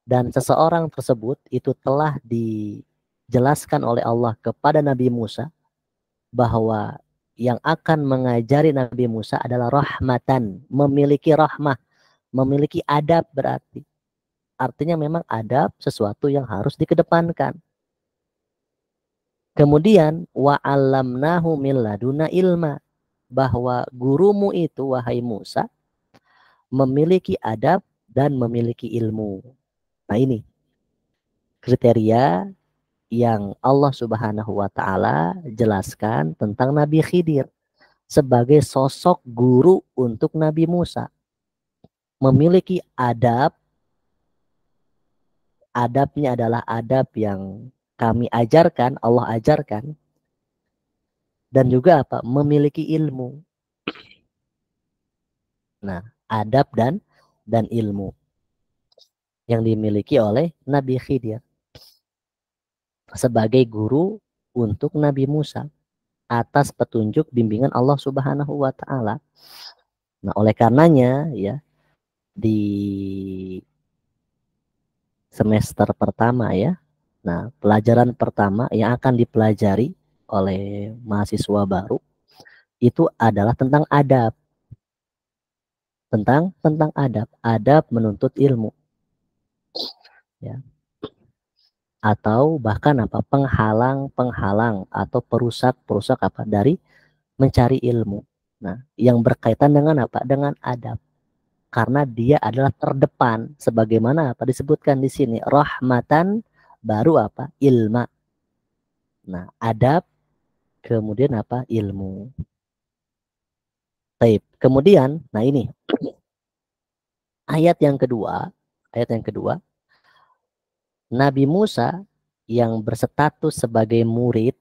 dan seseorang tersebut itu telah dijelaskan oleh Allah kepada Nabi Musa bahwa yang akan mengajari Nabi Musa adalah rahmatan, memiliki rahmah, memiliki adab. Berarti artinya memang adab sesuatu yang harus dikedepankan. Kemudian wa'allamnahu min laduna ilma, bahwa gurumu itu wahai Musa memiliki adab dan memiliki ilmu. Nah, ini kriteria yang Allah Subhanahu wa taala jelaskan tentang Nabi Khidir sebagai sosok guru untuk Nabi Musa. Memiliki adab, adabnya adalah adab yang kami ajarkan, Allah ajarkan, dan juga apa? Memiliki ilmu. Nah, adab dan ilmu yang dimiliki oleh Nabi Khidir sebagai guru untuk Nabi Musa atas petunjuk bimbingan Allah Subhanahu wa taala. Nah, oleh karenanya ya, di semester pertama ya, nah pelajaran pertama yang akan dipelajari oleh mahasiswa baru itu adalah tentang adab. Tentang adab menuntut ilmu. Ya. Atau bahkan apa, penghalang atau perusak apa dari mencari ilmu. Nah, yang berkaitan dengan apa? Dengan adab. Karena dia adalah terdepan, sebagaimana apa disebutkan di sini, rahmatan baru apa? Ilma. Nah, adab kemudian apa? Ilmu. Baik. Kemudian, nah ini ayat yang kedua, Nabi Musa yang berstatus sebagai murid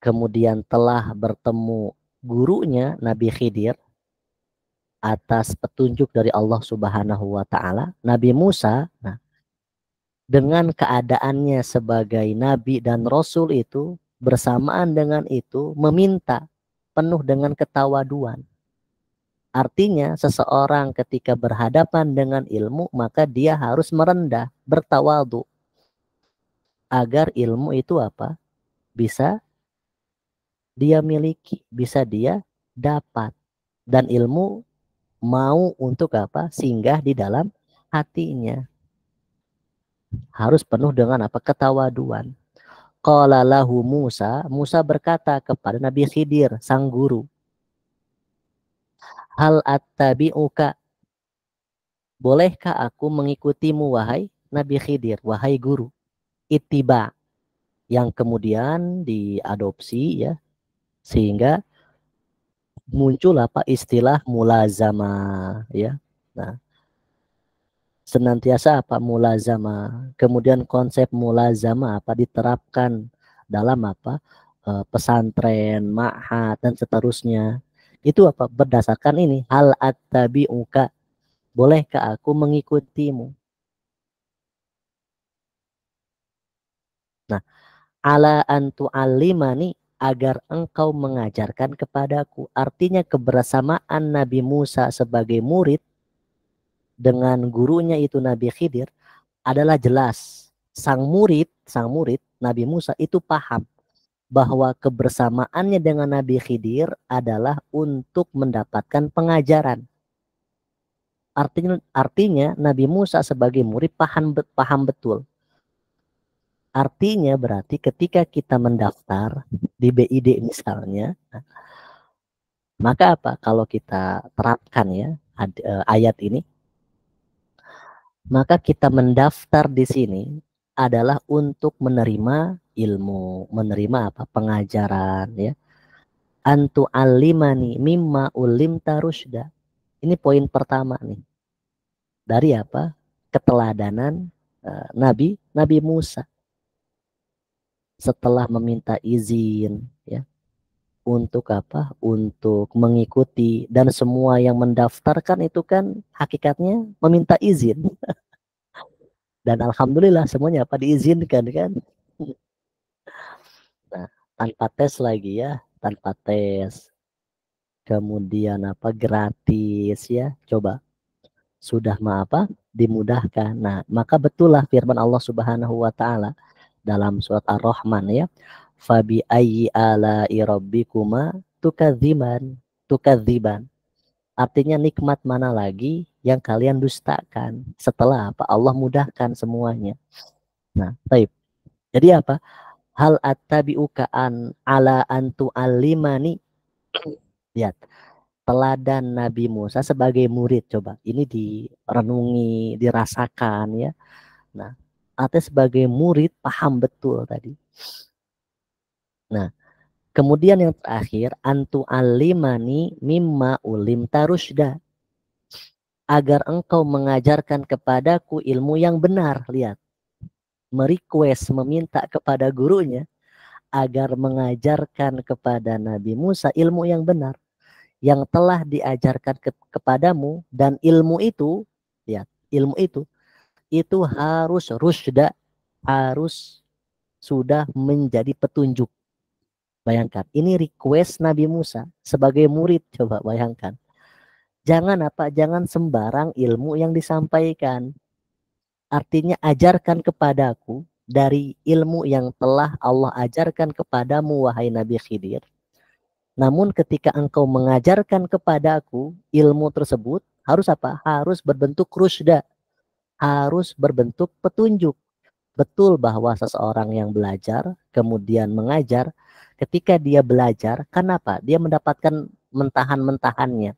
kemudian telah bertemu gurunya Nabi Khidir atas petunjuk dari Allah Subhanahu wa taala. Nabi Musa, nah, dengan keadaannya sebagai nabi dan rasul itu, bersamaan dengan itu meminta penuh dengan ketawaduan. Artinya seseorang ketika berhadapan dengan ilmu maka dia harus merendah, bertawadu, agar ilmu itu apa? Bisa dia miliki, bisa dia dapat, dan ilmu mau untuk apa? Singgah di dalam hatinya. Harus penuh dengan apa? Ketawaduan. Qala lahu Musa, Musa berkata kepada Nabi Khidir, sang guru, hal attabi'uka, bolehkah aku mengikutimu wahai Nabi Khidir, wahai guru? Ittiba, yang kemudian diadopsi ya, sehingga muncul apa? Istilah mulazamah ya. Nah, senantiasa apa? Mulazamah. Kemudian konsep mulazamah apa? Diterapkan dalam apa? Pesantren, ma'had dan seterusnya. Itu apa? Berdasarkan ini, hal attabi'uka, bolehkah aku mengikutimu? Nah, ala antu alimani, agar engkau mengajarkan kepadaku. Artinya kebersamaan Nabi Musa sebagai murid dengan gurunya itu Nabi Khidir adalah jelas. Sang murid Nabi Musa itu paham bahwa kebersamaannya dengan Nabi Khidir adalah untuk mendapatkan pengajaran. Artinya Nabi Musa sebagai murid paham betul. Artinya berarti ketika kita mendaftar di BID misalnya, maka apa? Kalau kita terapkan ya ayat ini, maka kita mendaftar di sini adalah untuk menerima ilmu, menerima apa? Pengajaran ya. Antu alimani mimma ulim tarusda. Ini poin pertama nih. Dari apa? Keteladanan Nabi Musa setelah meminta izin ya untuk apa? Untuk mengikuti, dan semua yang mendaftarkan itu kan hakikatnya meminta izin. Dan alhamdulillah semuanya apa diizinkan kan. Nah, tanpa tes lagi ya, tanpa tes. Kemudian apa? Gratis ya. Coba sudah apa? Dimudahkan. Nah, maka betul lah firman Allah Subhanahu wa taala dalam surat Ar-Rahman ya. Fabi ayyi ala'i rabbikuma tukadziban. Tukadziban. Artinya nikmat mana lagi yang kalian dustakan setelah apa? Allah mudahkan semuanya. Nah, baik. Jadi apa? Hal attabi'uka an ala antu alimani. Lihat, teladan Nabi Musa sebagai murid, coba ini direnungi, dirasakan ya. Nah, artinya sebagai murid paham betul tadi. Nah, kemudian yang terakhir, antu alimani mimma ulim tarusda, agar engkau mengajarkan kepadaku ilmu yang benar. Lihat, merequest, meminta kepada gurunya agar mengajarkan kepada Nabi Musa ilmu yang benar yang telah diajarkan kepadamu, dan ilmu itu ya, ilmu itu harus rusda, harus sudah menjadi petunjuk. Bayangkan, ini request Nabi Musa sebagai murid, coba bayangkan. Jangan apa? Jangan sembarang ilmu yang disampaikan. Artinya ajarkan kepadaku dari ilmu yang telah Allah ajarkan kepadamu, wahai Nabi Khidir. Namun ketika engkau mengajarkan kepadaku ilmu tersebut, harus apa? Harus berbentuk rusda, harus berbentuk petunjuk. Betul bahwa seseorang yang belajar kemudian mengajar, ketika dia belajar, kenapa? Dia mendapatkan mentahan-mentahannya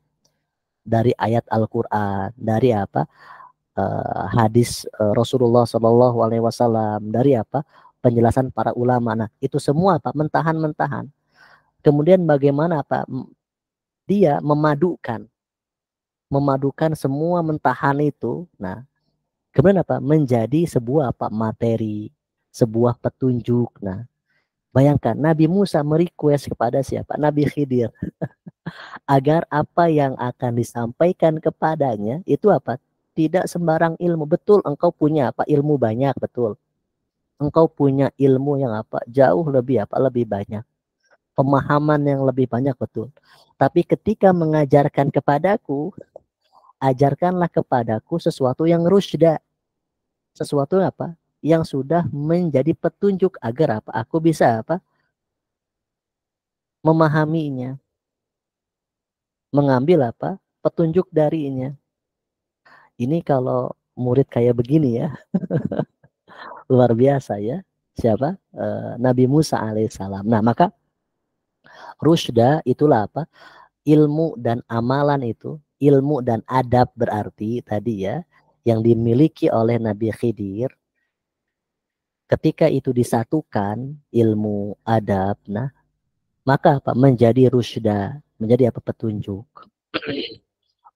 dari ayat Al-Quran, dari apa? Hadis Rasulullah Shallallahu Alaihi Wasallam, dari apa? Penjelasan para ulama. Nah, itu semua apa? Mentahan-mentahan. Kemudian bagaimana apa? Dia memadukan semua mentahan itu. Nah, kemudian apa? Menjadi sebuah apa? Materi, sebuah petunjuk. Nah, bayangkan Nabi Musa merequest kepada siapa? Nabi Khidir, agar apa yang akan disampaikan kepadanya itu apa? Tidak sembarang ilmu. Betul, engkau punya apa? Ilmu banyak, betul. Engkau punya ilmu yang apa? Jauh lebih apa? Lebih banyak. Pemahaman yang lebih banyak, betul. Tapi ketika mengajarkan kepadaku, ajarkanlah kepadaku sesuatu yang rusda, sesuatu apa? Yang sudah menjadi petunjuk agar apa? Aku bisa apa? Memahaminya, mengambil apa? Petunjuk darinya. Ini kalau murid kayak begini ya, luar biasa ya. Siapa? Nabi Musa alaihissalam. Nah, maka rusda itulah apa? Ilmu dan amalan itu, ilmu dan adab berarti tadi ya, yang dimiliki oleh Nabi Khidir. Ketika itu disatukan ilmu adab, nah maka apa? Menjadi rusda, menjadi apa? Petunjuk.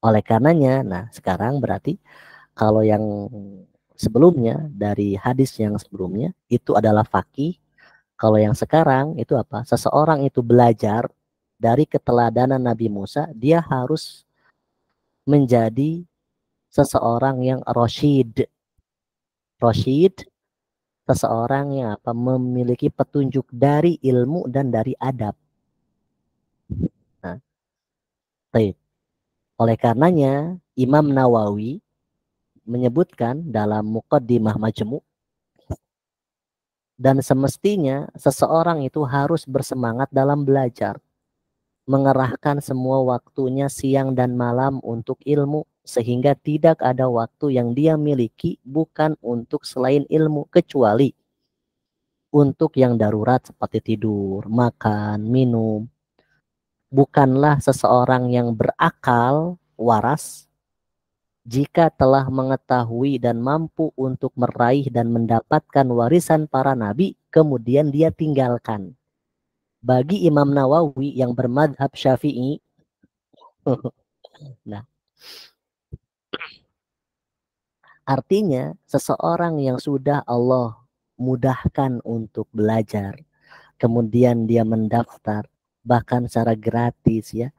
Oleh karenanya, nah sekarang berarti kalau yang sebelumnya dari hadis yang sebelumnya itu adalah faqih, kalau yang sekarang itu apa? Seseorang itu belajar dari keteladanan Nabi Musa, dia harus menjadi seseorang yang rasyid. Rasyid, seseorang yang apa? Memiliki petunjuk dari ilmu dan dari adab. Nah, baik. Oleh karenanya Imam Nawawi menyebutkan dalam Muqaddimah Majmu', dan semestinya seseorang itu harus bersemangat dalam belajar, mengerahkan semua waktunya siang dan malam untuk ilmu, sehingga tidak ada waktu yang dia miliki bukan untuk selain ilmu, kecuali untuk yang darurat seperti tidur, makan, minum. Bukanlah seseorang yang berakal waras jika telah mengetahui dan mampu untuk meraih dan mendapatkan warisan para nabi, kemudian dia tinggalkan. Bagi Imam Nawawi yang bermadhab Syafi'i, nah, artinya seseorang yang sudah Allah mudahkan untuk belajar, kemudian dia mendaftar, bahkan secara gratis ya.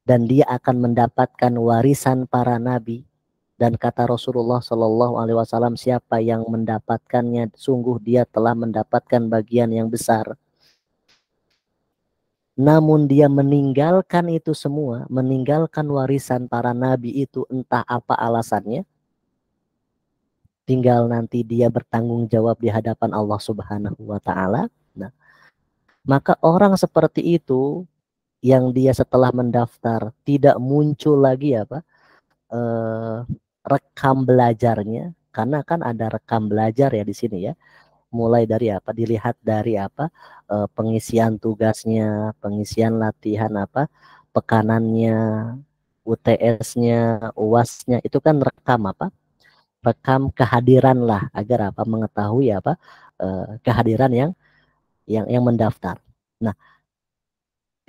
Dan dia akan mendapatkan warisan para nabi. Dan kata Rasulullah Shallallahu Alaihi Wasallam, siapa yang mendapatkannya, sungguh dia telah mendapatkan bagian yang besar. Namun dia meninggalkan itu semua, meninggalkan warisan para nabi itu, entah apa alasannya. Tinggal nanti dia bertanggung jawab di hadapan Allah Subhanahu wa Ta'ala. Nah, maka orang seperti itu yang dia setelah mendaftar tidak muncul lagi rekam belajarnya, karena kan ada rekam belajar ya di sini ya. Mulai dari dilihat dari pengisian tugasnya, pengisian latihan pekanannya, UTS-nya, UAS-nya, itu kan rekam rekam kehadiran lah, agar mengetahui kehadiran yang mendaftar. Nah,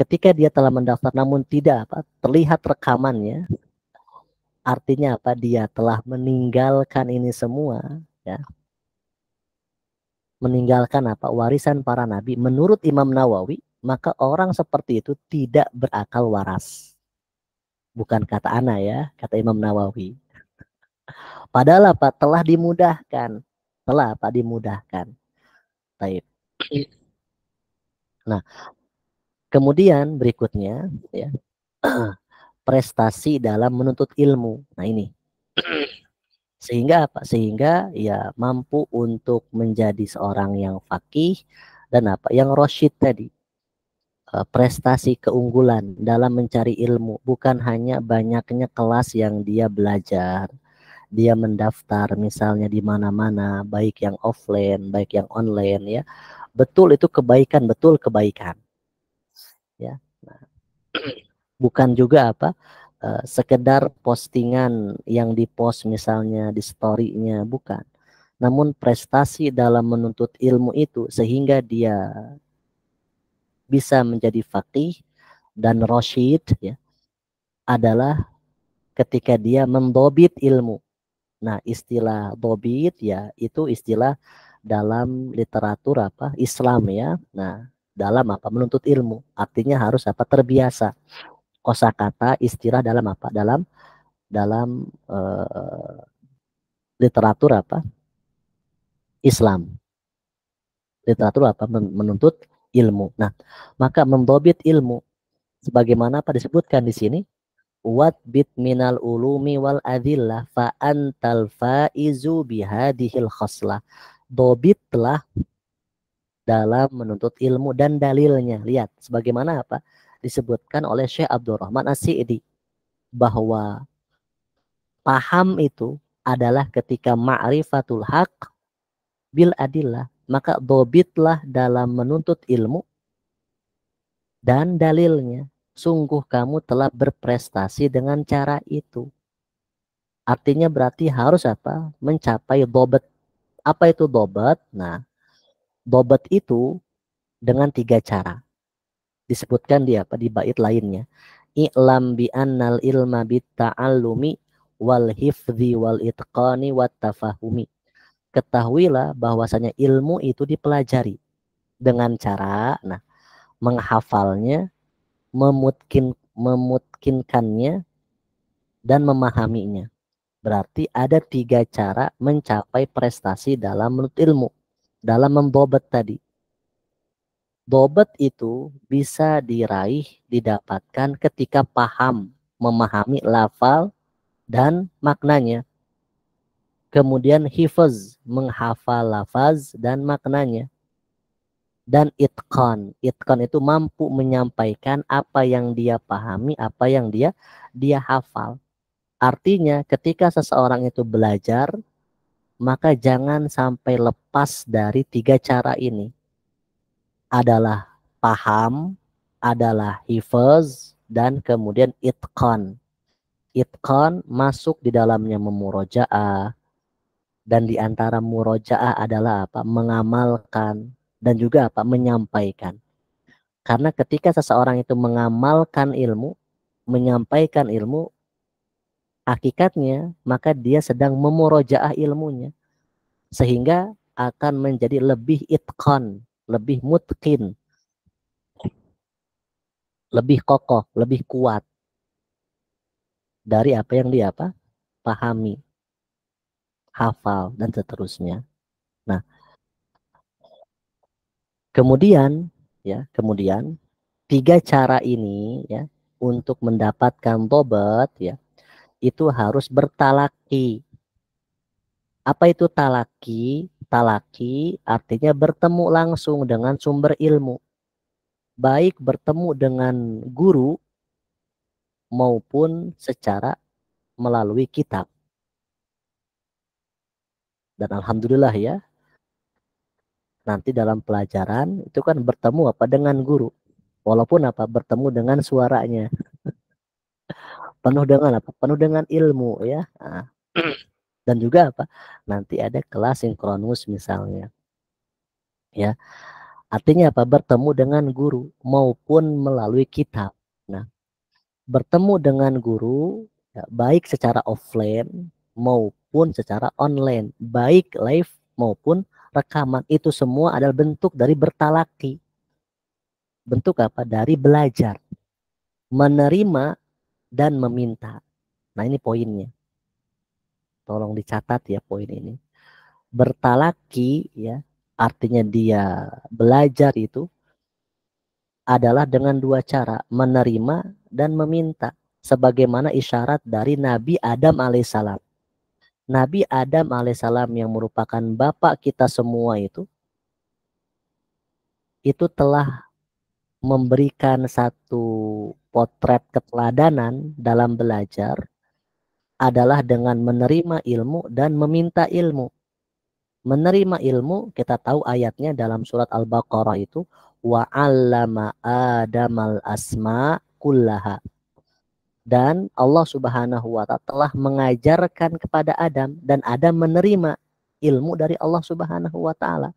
ketika dia telah mendaftar namun tidak terlihat rekamannya, artinya dia telah meninggalkan ini semua ya. Meninggalkan warisan para nabi. Menurut Imam Nawawi, maka orang seperti itu tidak berakal waras. Bukan kata ana ya, kata Imam Nawawi. Padahal telah dimudahkan. Telah dimudahkan. Baik. Nah, kemudian berikutnya ya, prestasi dalam menuntut ilmu. Nah, ini. Sehingga Sehingga ya mampu untuk menjadi seorang yang faqih dan yang rasyid tadi. Prestasi keunggulan dalam mencari ilmu, bukan hanya banyaknya kelas yang dia belajar, dia mendaftar misalnya di mana-mana, baik yang offline, baik yang online ya. Betul itu kebaikan, betul kebaikan. Ya. Nah, bukan juga sekedar postingan yang dipost misalnya di story-nya, bukan. Namun prestasi dalam menuntut ilmu itu sehingga dia bisa menjadi faqih dan rasyid ya, adalah ketika dia mendobit ilmu. Nah, istilah dobit ya itu istilah dalam literatur Islam ya. Nah, dalam menuntut ilmu, artinya harus terbiasa. Kosakata istilah dalam dalam literatur Islam. Literatur menuntut ilmu. Nah, maka mendobit ilmu sebagaimana disebutkan di sini, wat bit minal ulumi wal adillah fa antal faizu bihadihil khoslah. Dobitlah dalam menuntut ilmu dan dalilnya. Lihat sebagaimana disebutkan oleh Syekh Abdurrahman As-Sa'idi, bahwa paham itu adalah ketika ma'rifatul haq bil adillah. Maka dobitlah dalam menuntut ilmu dan dalilnya. Sungguh kamu telah berprestasi dengan cara itu. Artinya berarti harus mencapai dobat. Apa itu dobat? Nah, dobat itu dengan 3 cara. Disebutkan di bait lainnya. I'lam bi annal ilma bit ta'allumi wal hifdzi wal itqani wat tafahumi. Ketahuilah bahwasanya ilmu itu dipelajari dengan cara menghafalnya, memutkinkannya dan memahaminya. Berarti ada 3 cara mencapai prestasi dalam menuntut ilmu, dalam membobat tadi. Bobat itu bisa diraih, didapatkan ketika paham, memahami lafal dan maknanya. Kemudian hifaz, menghafal lafaz dan maknanya. Dan itqan. Itqan itu mampu menyampaikan apa yang dia pahami, apa yang dia hafal. Artinya ketika seseorang itu belajar, maka jangan sampai lepas dari 3 cara ini. Adalah paham, adalah hifaz, dan kemudian itqan. Itqan masuk di dalamnya memurojaah, dan di antara murojaah adalah mengamalkan, dan juga menyampaikan. Karena ketika seseorang itu mengamalkan ilmu, menyampaikan ilmu, hakikatnya maka dia sedang memurojaah ilmunya, sehingga akan menjadi lebih itqan, lebih mutqin. lebih kokoh, lebih kuat dari apa yang dia pahami, hafal dan seterusnya. Nah, kemudian kemudian tiga cara ini ya untuk mendapatkan tobat ya itu harus bertalaki. Apa itu talaki? Talaki artinya bertemu langsung dengan sumber ilmu, baik bertemu dengan guru maupun secara melalui kitab. Dan alhamdulillah ya, nanti dalam pelajaran itu kan bertemu dengan guru. Walaupun bertemu dengan suaranya, penuh dengan penuh dengan ilmu ya. Nah, dan juga nanti ada kelas sinkronus misalnya. Ya, artinya bertemu dengan guru maupun melalui kitab. Nah, bertemu dengan guru ya, baik secara offline maupun secara online, baik live maupun rekaman, itu semua adalah bentuk dari bertalaki. Bentuk dari belajar, menerima dan meminta. Nah, ini poinnya. Tolong dicatat ya poin ini. Bertalaki ya, artinya dia belajar itu adalah dengan dua cara, menerima dan meminta. Sebagaimana isyarat dari Nabi Adam alaihissalam. Nabi Adam alaihissalam yang merupakan bapak kita semua itu telah memberikan satu potret keteladanan dalam belajar adalah dengan menerima ilmu dan meminta ilmu. Menerima ilmu, kita tahu ayatnya dalam surat Al-Baqarah itu, wa 'allama Adamal asma kullaha. Dan Allah Subhanahu wa ta'ala telah mengajarkan kepada Adam, dan Adam menerima ilmu dari Allah Subhanahu wa ta'ala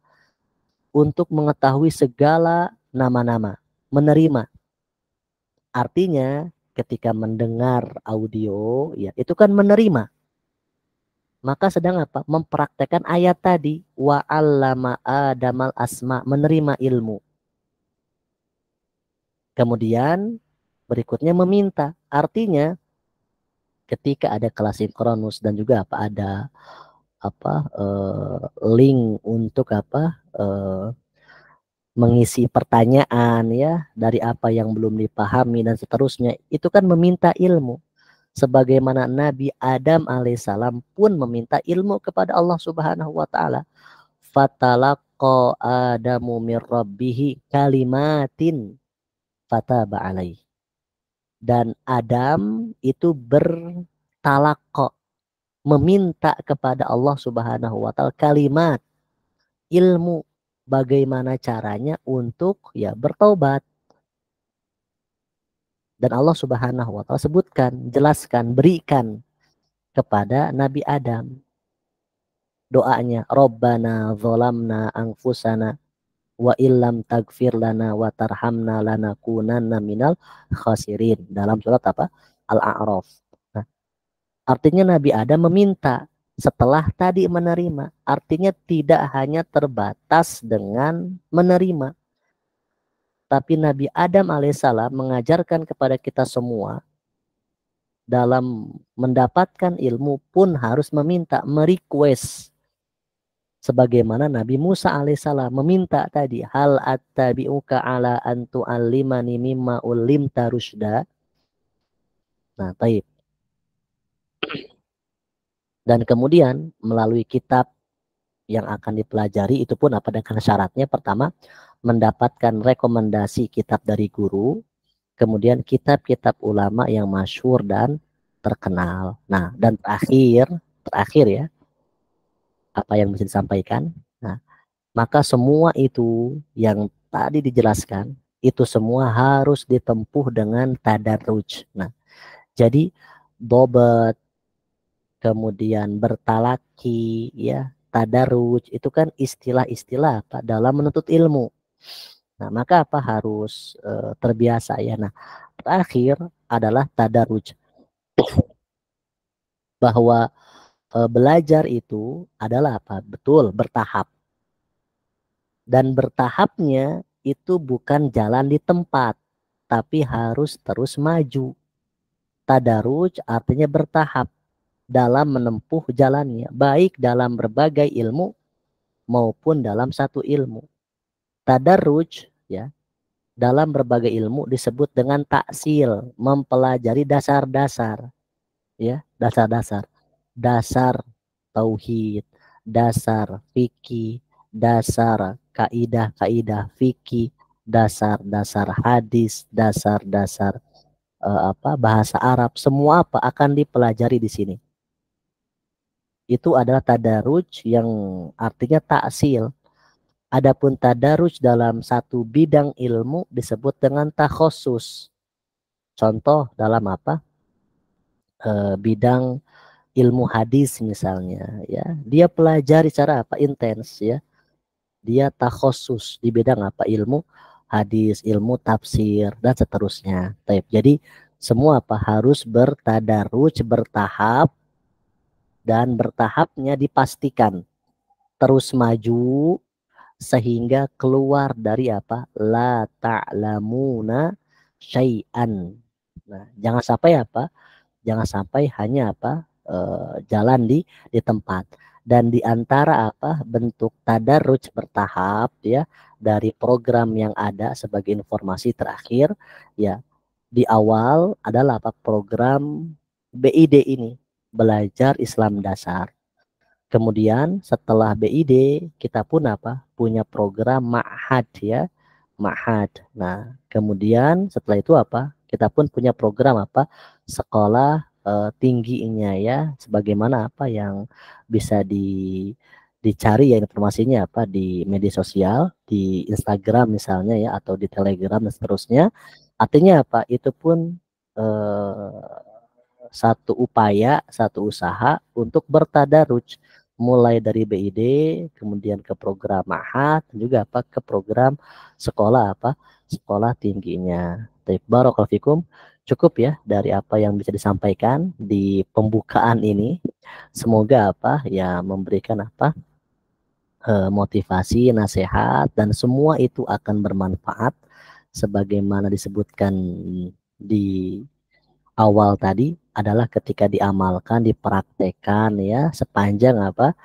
untuk mengetahui segala nama-nama. Menerima. Artinya ketika mendengar audio ya itu kan menerima. Maka sedang mempraktekkan ayat tadi, wa 'allama Adamal asma, menerima ilmu. Kemudian berikutnya meminta. Artinya ketika ada kelas sinkronus dan juga ada link untuk mengisi pertanyaan ya dari apa yang belum dipahami dan seterusnya, itu kan meminta ilmu. Sebagaimana Nabi Adam alaihissalam pun meminta ilmu kepada Allah Subhanahu wa ta'ala. Fatalaqa Adamu mir rabbihi kalimatin fataba alaih. Dan Adam itu bertalaqqa, meminta kepada Allah Subhanahu wa ta'ala kalimat, ilmu, bagaimana caranya untuk bertaubat. Dan Allah Subhanahu wa ta'ala sebutkan, jelaskan, berikan kepada Nabi Adam doanya, Rabbana zalamna anfusana wa illam tagfir lana wa tarhamna lanakunanna minal khasirin, dalam surat Al-A'raf. Nah, artinya Nabi Adam meminta setelah tadi menerima. Artinya tidak hanya terbatas dengan menerima, tapi Nabi Adam alaihissalam mengajarkan kepada kita semua dalam mendapatkan ilmu pun harus meminta, merequest. Sebagaimana Nabi Musa alaihissalam meminta tadi, hal attabi'uka ala an tu'allimani mimma ulimta rusyda. Nah, baik. Dan kemudian melalui kitab yang akan dipelajari itu pun dengan syaratnya, pertama mendapatkan rekomendasi kitab dari guru, kemudian kitab-kitab ulama yang masyhur dan terkenal. Nah, dan terakhir ya, apa yang bisa disampaikan. Nah, maka semua itu yang tadi dijelaskan, itu semua harus ditempuh dengan tadarruj. Nah, jadi dobat, kemudian bertalaki, ya, tadarruj, itu kan istilah-istilah dalam menuntut ilmu. Nah, maka harus terbiasa ya. Nah, terakhir adalah tadarruj. Bahwa belajar itu adalah betul bertahap. Dan bertahapnya itu bukan jalan di tempat. tapi harus terus maju. Tadaruj artinya bertahap dalam menempuh jalannya, baik dalam berbagai ilmu maupun dalam satu ilmu. Tadarruj ya, dalam berbagai ilmu disebut dengan taksil, mempelajari dasar-dasar ya, dasar-dasar. Dasar tauhid, dasar fikih, dasar kaidah-kaidah fikih, dasar-dasar hadis, dasar-dasar bahasa Arab, semua akan dipelajari di sini. Itu adalah tadaruj yang artinya taksil. Adapun tadaruj dalam satu bidang ilmu disebut dengan takhosus. Contoh dalam apa? Bidang ilmu hadis misalnya ya. Dia pelajari cara apa? Intens ya. Dia takhosus di bidang apa? Ilmu hadis, ilmu tafsir dan seterusnya. Jadi semua apa harus bertadaruj, bertahap, dan bertahapnya dipastikan terus maju sehingga keluar dari apa? La ta'lamuna syai'an. Nah, jangan sampai apa? Jangan sampai hanya apa? Jalan di tempat. Dan di antara apa? Bentuk tadarruj bertahap ya dari program yang ada sebagai informasi terakhir ya. Di awal adalah apa? Program BID ini, belajar Islam dasar. Kemudian setelah BID kita pun apa? Punya program ma'had ya, ma'had. Nah, kemudian setelah itu apa? Kita pun punya program apa? Sekolah tingginya ya, sebagaimana apa yang bisa dicari ya informasinya apa di media sosial, di Instagram misalnya ya, atau di Telegram dan seterusnya. Artinya apa? Itu pun satu upaya, satu usaha untuk bertadaruj mulai dari BID kemudian ke program ma'had juga apa ke program sekolah apa sekolah tingginya. Barakallahu fikum. Cukup ya dari apa yang bisa disampaikan di pembukaan ini. Semoga apa ya memberikan apa motivasi, nasihat dan semua itu akan bermanfaat sebagaimana disebutkan di awal tadi adalah ketika diamalkan, dipraktekkan ya sepanjang apa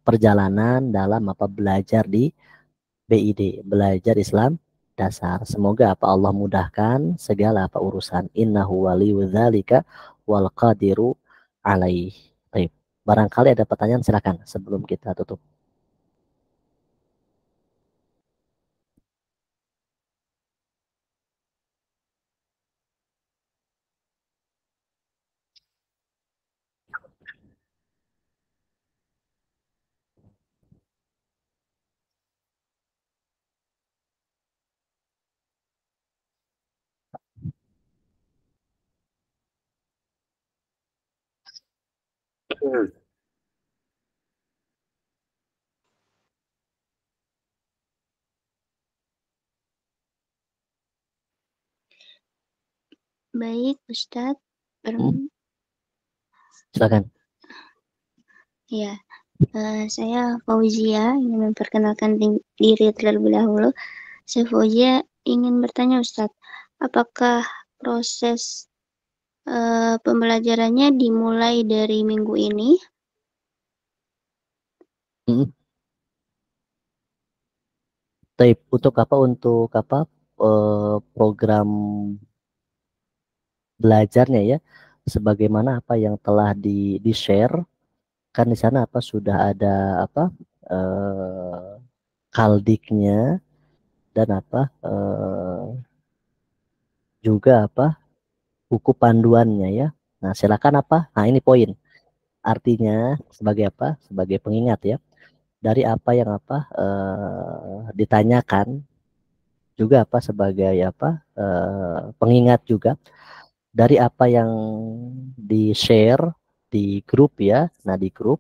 perjalanan dalam apa belajar di BID, belajar Islam dasar. Semoga apa Allah mudahkan segala apa urusan. Innahu waliyudzalika wal qadiru alaih. Baik. Barangkali ada pertanyaan silakan sebelum kita tutup. Baik, Ustadz. Silakan. Ya, saya Fauzia ingin memperkenalkan diri terlebih dahulu. Saya Fauzia ingin bertanya Ustadz, apakah proses pembelajarannya dimulai dari minggu ini? Untuk apa? Untuk apa? Program belajarnya ya, sebagaimana apa yang telah di share kan di sana apa sudah ada apa kaldiknya dan apa juga apa buku panduannya ya. Nah silakan apa? Nah ini poin. Artinya sebagai apa? Sebagai pengingat ya dari apa yang apa ditanyakan juga apa sebagai apa pengingat juga dari apa yang di share di grup ya. Nah di grup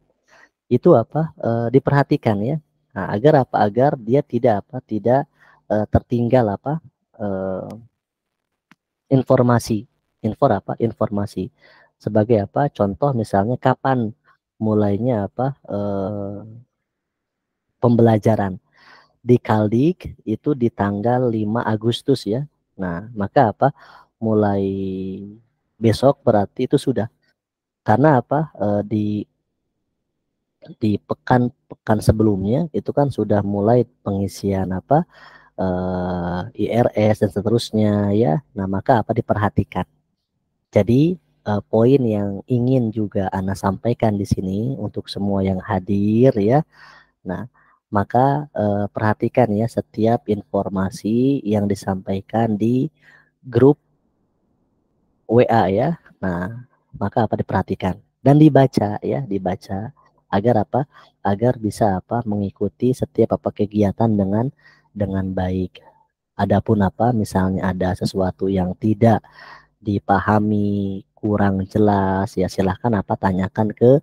itu apa diperhatikan ya. Nah, agar apa? Agar dia tidak apa? Tidak tertinggal apa? Informasi. Informasi. Sebagai apa? Contoh misalnya kapan mulainya apa? Pembelajaran di Kaldik itu di tanggal 5 Agustus ya. Nah, maka apa? Mulai besok berarti itu sudah. Karena apa? Di pekan sebelumnya itu kan sudah mulai pengisian apa? IRS dan seterusnya ya. Nah, maka apa diperhatikan. Jadi poin yang ingin juga Ana sampaikan di sini untuk semua yang hadir ya. Nah, maka perhatikan ya setiap informasi yang disampaikan di grup WA ya. Nah, maka apa diperhatikan dan dibaca ya, dibaca agar apa? Agar bisa apa? Mengikuti setiap apa kegiatan dengan baik. Adapun apa misalnya ada sesuatu yang tidak dipahami kurang jelas ya silahkan apa tanyakan ke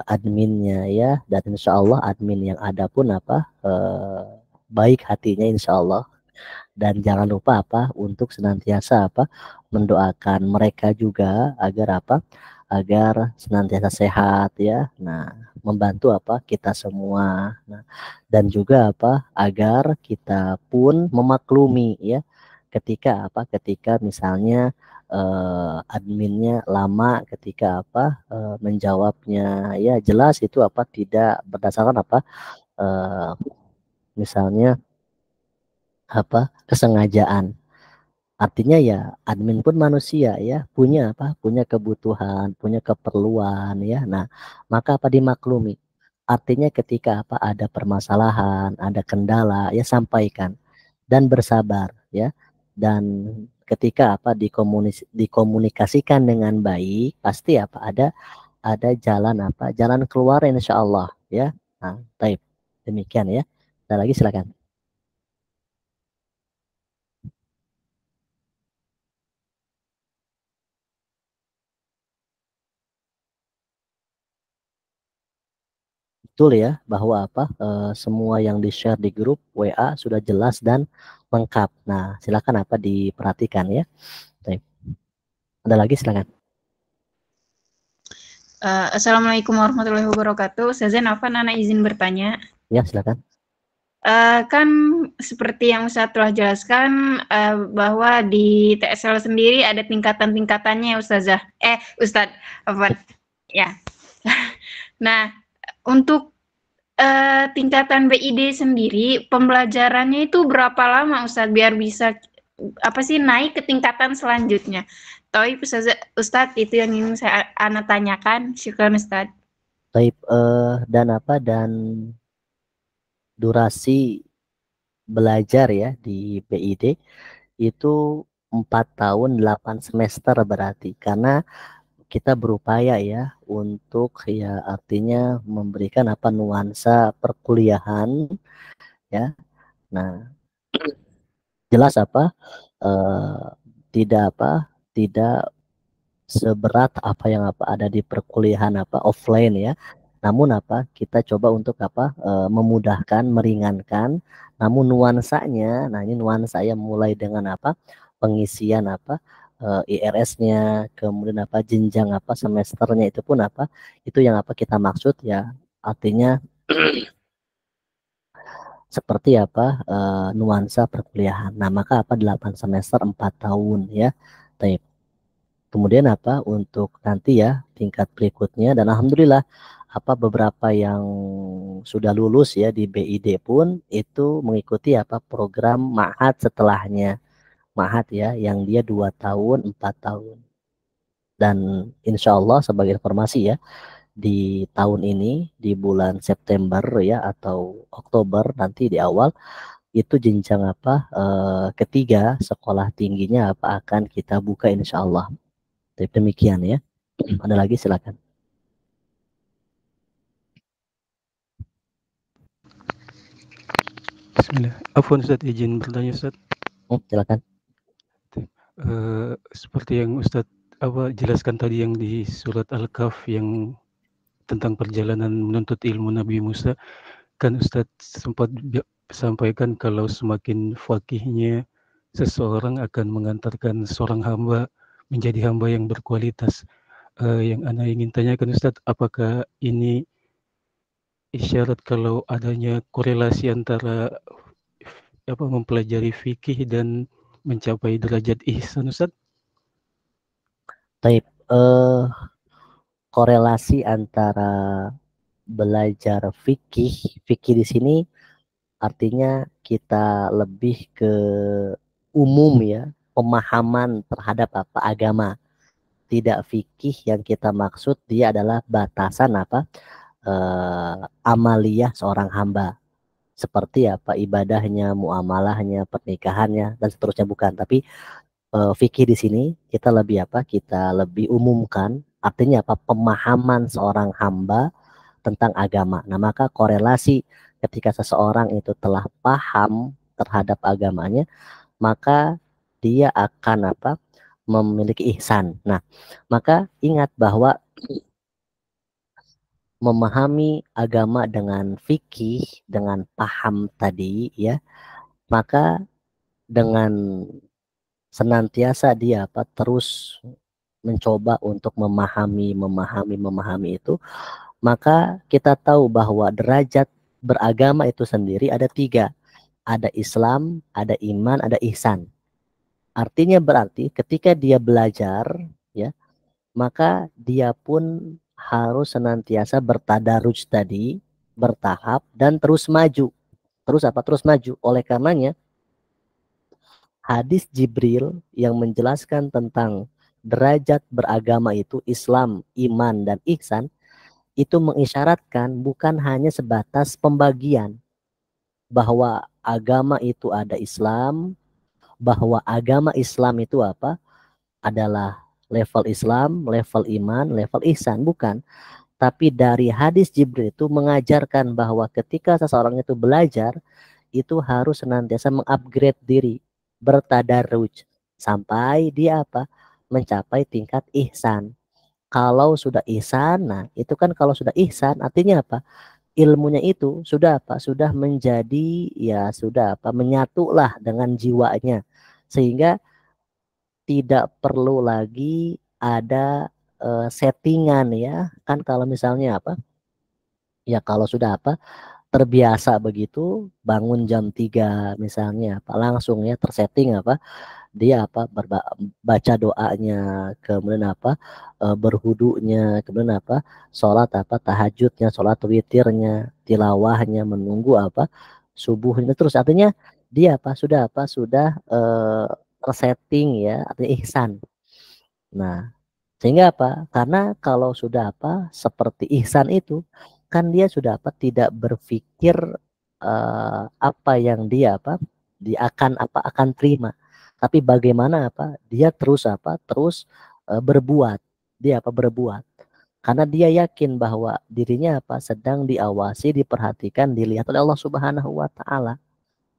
adminnya ya dan insya Allah admin yang ada pun apa baik hatinya insya Allah dan jangan lupa apa untuk senantiasa apa mendoakan mereka juga agar apa agar senantiasa sehat ya. Nah, membantu apa kita semua. Nah, dan juga apa agar kita pun memaklumi ya ketika apa ketika misalnya adminnya lama ketika apa menjawabnya ya jelas itu apa tidak berdasarkan apa eh, misalnya apa kesengajaan. Artinya ya admin pun manusia ya, punya apa? Punya kebutuhan, punya keperluan ya. Nah, maka apa dimaklumi. Artinya ketika apa ada permasalahan, ada kendala ya sampaikan dan bersabar ya. Dan ketika apa dikomunikasikan dengan baik, pasti apa ada jalan apa? Jalan keluar insya Allah ya. Nah, taib. Demikian ya. Ada lagi silakan. Betul ya bahwa apa semua yang di-share di grup WA sudah jelas dan lengkap. Nah, silakan apa diperhatikan ya. Baik. Ada lagi silakan. Assalamualaikum warahmatullahi wabarakatuh. Ustazah Nafa, Nana izin bertanya. Ya, silakan. Kan seperti yang Ustaz telah jelaskan bahwa di TSL sendiri ada tingkatan-tingkatannya Ustazah. Ustaz, apa? Ya. Nah, untuk tingkatan BID sendiri pembelajarannya itu berapa lama Ustaz biar bisa apa sih naik ke tingkatan selanjutnya? Tapi Ustaz itu yang ingin saya tanyakan. Syukran Ustaz. Baik dan apa dan durasi belajar ya di BID itu 4 tahun 8 semester berarti karena kita berupaya ya untuk ya artinya memberikan apa nuansa perkuliahan ya. Nah, jelas apa tidak seberat apa yang apa ada di perkuliahan apa offline ya. Namun apa kita coba untuk apa memudahkan, meringankan. Namun nuansanya, nah ini nuansa ya mulai dengan apa pengisian apa IRS-nya, kemudian apa jenjang apa semesternya itu pun apa itu yang apa kita maksud ya artinya seperti apa nuansa perkuliahan. Nah maka apa 8 semester 4 tahun ya. Taip. Kemudian apa untuk nanti ya tingkat berikutnya dan alhamdulillah apa beberapa yang sudah lulus ya di BID pun itu mengikuti apa program ma'had setelahnya. Ma'had ya yang dia 2 tahun, 4 tahun. Dan insya Allah sebagai informasi ya di tahun ini di bulan September ya atau Oktober nanti di awal itu jenjang apa ketiga sekolah tingginya apa akan kita buka insya Allah. Demikian ya. Ada lagi silakan. Bismillah. Afwan Ustaz, izin bertanya Ustaz. Silakan. Seperti yang Ustaz jelaskan tadi yang di surat Al-Kahf yang tentang perjalanan menuntut ilmu Nabi Musa, kan Ustaz sempat sampaikan kalau semakin fakihnya seseorang akan mengantarkan seorang hamba menjadi hamba yang berkualitas. Yang Ana ingin tanyakan Ustaz, apakah ini isyarat kalau adanya korelasi antara mempelajari fikih dan mencapai derajat ihsan, Ustaz? Taib, korelasi antara belajar fikih di sini artinya kita lebih ke umum ya, pemahaman terhadap apa agama. Tidak fikih yang kita maksud dia adalah batasan apa amaliyah seorang hamba. Seperti apa ibadahnya, muamalahnya, pernikahannya dan seterusnya, bukan. Tapi fikih di sini kita lebih apa? Kita lebih umumkan. Artinya apa? Pemahaman seorang hamba tentang agama. Nah, maka korelasi ketika seseorang itu telah paham terhadap agamanya, maka dia akan apa? Memiliki ihsan. Nah, maka ingat bahwa memahami agama dengan fikih, dengan paham tadi ya, maka dengan senantiasa dia apa terus mencoba untuk memahami itu, maka kita tahu bahwa derajat beragama itu sendiri ada 3. Ada Islam, ada iman, ada ihsan. Artinya berarti ketika dia belajar ya, maka dia pun harus senantiasa bertadaruj tadi, bertahap dan terus maju. Terus apa? Terus maju. Oleh karenanya hadis Jibril yang menjelaskan tentang derajat beragama itu Islam, iman dan ihsan itu mengisyaratkan bukan hanya sebatas pembagian bahwa agama itu ada Islam, bahwa agama Islam itu apa? Adalah level Islam, level iman, level ihsan, bukan. Tapi dari hadis Jibril itu mengajarkan bahwa ketika seseorang itu belajar, itu harus senantiasa mengupgrade diri, bertadarruj sampai dia apa? Mencapai tingkat ihsan. Kalau sudah ihsan, nah itu kan kalau sudah ihsan artinya apa? Ilmunya itu sudah apa? Sudah menjadi ya sudah apa? Menyatulah dengan jiwanya. Sehingga tidak perlu lagi ada settingan ya. Kan kalau misalnya apa? Ya kalau sudah apa? Terbiasa begitu bangun jam 3 misalnya apa langsung ya tersetting apa dia apa baca doanya, kemudian apa berhudunya, kemudian apa sholat apa tahajudnya, sholat witirnya, tilawahnya, menunggu apa subuhnya, terus artinya dia sudah tersetting ya, artinya ihsan. Nah, sehingga apa? Karena kalau sudah apa seperti ihsan itu kan dia sudah apa tidak berpikir apa yang dia akan terima. Tapi bagaimana apa? Dia terus berbuat. Dia berbuat. Karena dia yakin bahwa dirinya sedang diawasi, diperhatikan, dilihat oleh Allah Subhanahu wa taala.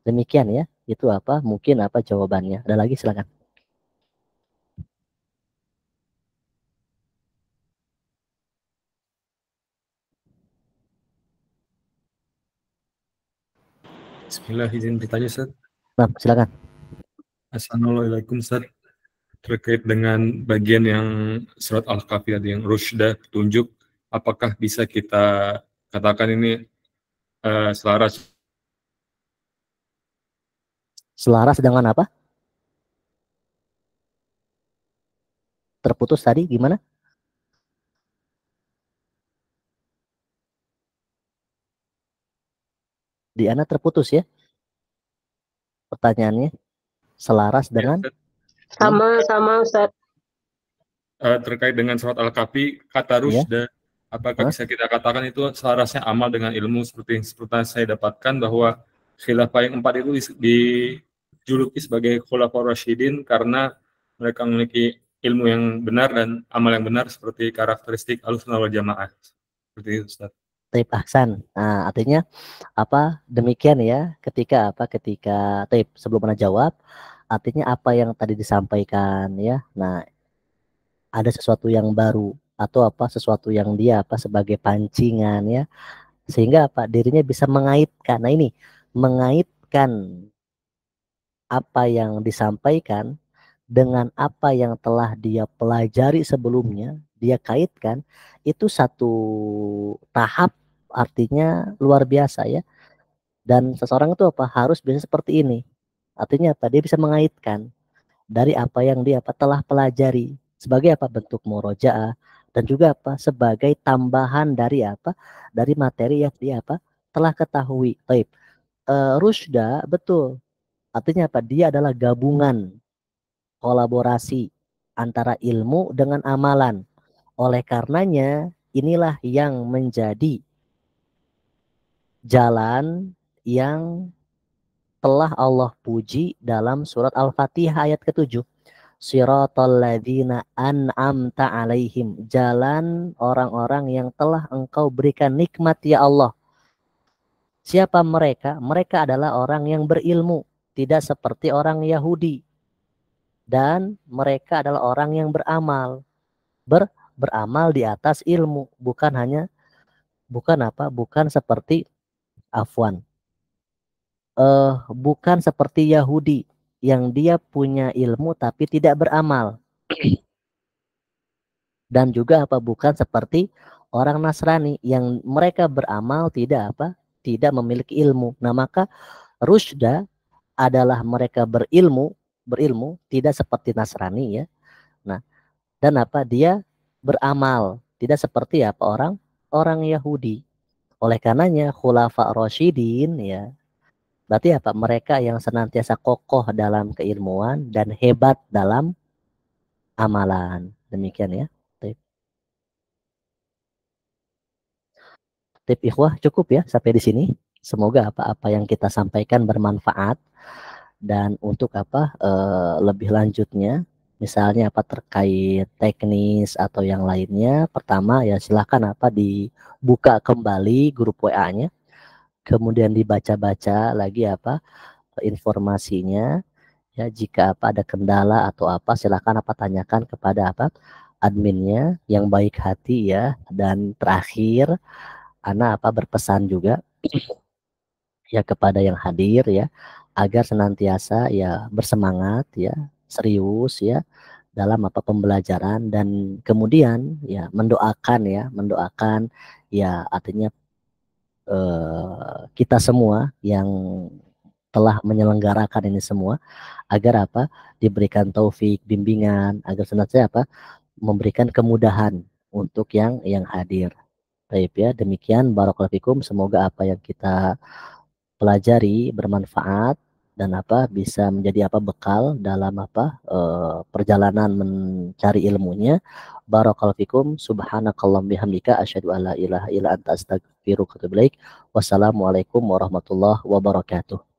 Demikian ya. Itu mungkin jawabannya. Ada lagi silakan. Bismillah, izin bertanya, Ustaz. Nah, silakan. Assalamualaikum, Ustaz. Terkait dengan bagian yang surat Al-Kahfi ada yang rusydah, petunjuk, apakah bisa kita katakan ini selaras? Selaras dengan apa? Terputus tadi gimana? Di Ana terputus ya? Pertanyaannya selaras dengan Sama Ustaz. Terkait dengan surat Al-Kahfi, kata rusydah, apakah bisa kita katakan itu selarasnya amal dengan ilmu seperti saya dapatkan bahwa khilafah yang 4 itu dijuluki sebagai khulafaur rasyidin karena mereka memiliki ilmu yang benar dan amal yang benar seperti karakteristik Ahlussunnah wal Jamaah. Seperti itu, Ustaz. Taib ahsan. Nah, artinya demikian ya ketika taib sebelum Anda jawab, artinya apa yang tadi disampaikan ya. Nah, ada sesuatu yang baru atau sesuatu yang dia sebagai pancingan ya. Sehingga dirinya bisa mengaitkan. Nah, ini mengaitkan apa yang disampaikan dengan apa yang telah dia pelajari sebelumnya, dia kaitkan, itu satu tahap artinya luar biasa ya. Dan seseorang itu harus bisa seperti ini. Artinya dia bisa mengaitkan. dari apa yang dia telah pelajari, sebagai bentuk murojaah, dan juga sebagai tambahan dari dari materi yang dia telah ketahui. Baik, rusda betul, artinya dia adalah gabungan kolaborasi antara ilmu dengan amalan. Oleh karenanya inilah yang menjadi jalan yang telah Allah puji dalam surat Al-Fatihah ayat ke-7. Siratal ladzina an'amta alaihim, jalan orang-orang yang telah Engkau berikan nikmat ya Allah. Siapa mereka? Mereka adalah orang yang berilmu, tidak seperti orang Yahudi. Dan mereka adalah orang yang beramal. Beramal di atas ilmu, bukan seperti afwan. Bukan seperti Yahudi yang dia punya ilmu tapi tidak beramal. Dan juga bukan seperti orang Nasrani yang mereka beramal tidak memiliki ilmu. Nah, maka rusda adalah mereka berilmu tidak seperti Nasrani ya. Nah, dan dia beramal tidak seperti orang Yahudi. Oleh karenanya khulafa rasyidin ya, berarti mereka yang senantiasa kokoh dalam keilmuan dan hebat dalam amalan. Demikian ya. Tip ikhwah cukup ya sampai di sini. Semoga apa yang kita sampaikan bermanfaat. Dan untuk lebih lanjutnya, misalnya terkait teknis atau yang lainnya, pertama ya silahkan dibuka kembali grup WA-nya, kemudian dibaca-baca lagi informasinya. Ya, jika ada kendala atau silakan tanyakan kepada adminnya yang baik hati ya. Dan terakhir Ana berpesan juga ya kepada yang hadir ya, agar senantiasa ya bersemangat ya, serius ya dalam pembelajaran, dan kemudian ya mendoakan ya artinya kita semua yang telah menyelenggarakan ini semua agar diberikan taufik, bimbingan, agar senantiasa memberikan kemudahan untuk yang hadir. Baik ya, demikian barakallahu fikum, semoga apa yang kita pelajari bermanfaat dan bisa menjadi bekal dalam perjalanan mencari ilmunya. Barakallahu fikum, subhanakallahumma bihamdika asyhadu an la ilaha illa anta astaghfiruka wa atubu ilaik. Wassalamualaikum warahmatullahi wabarakatuh.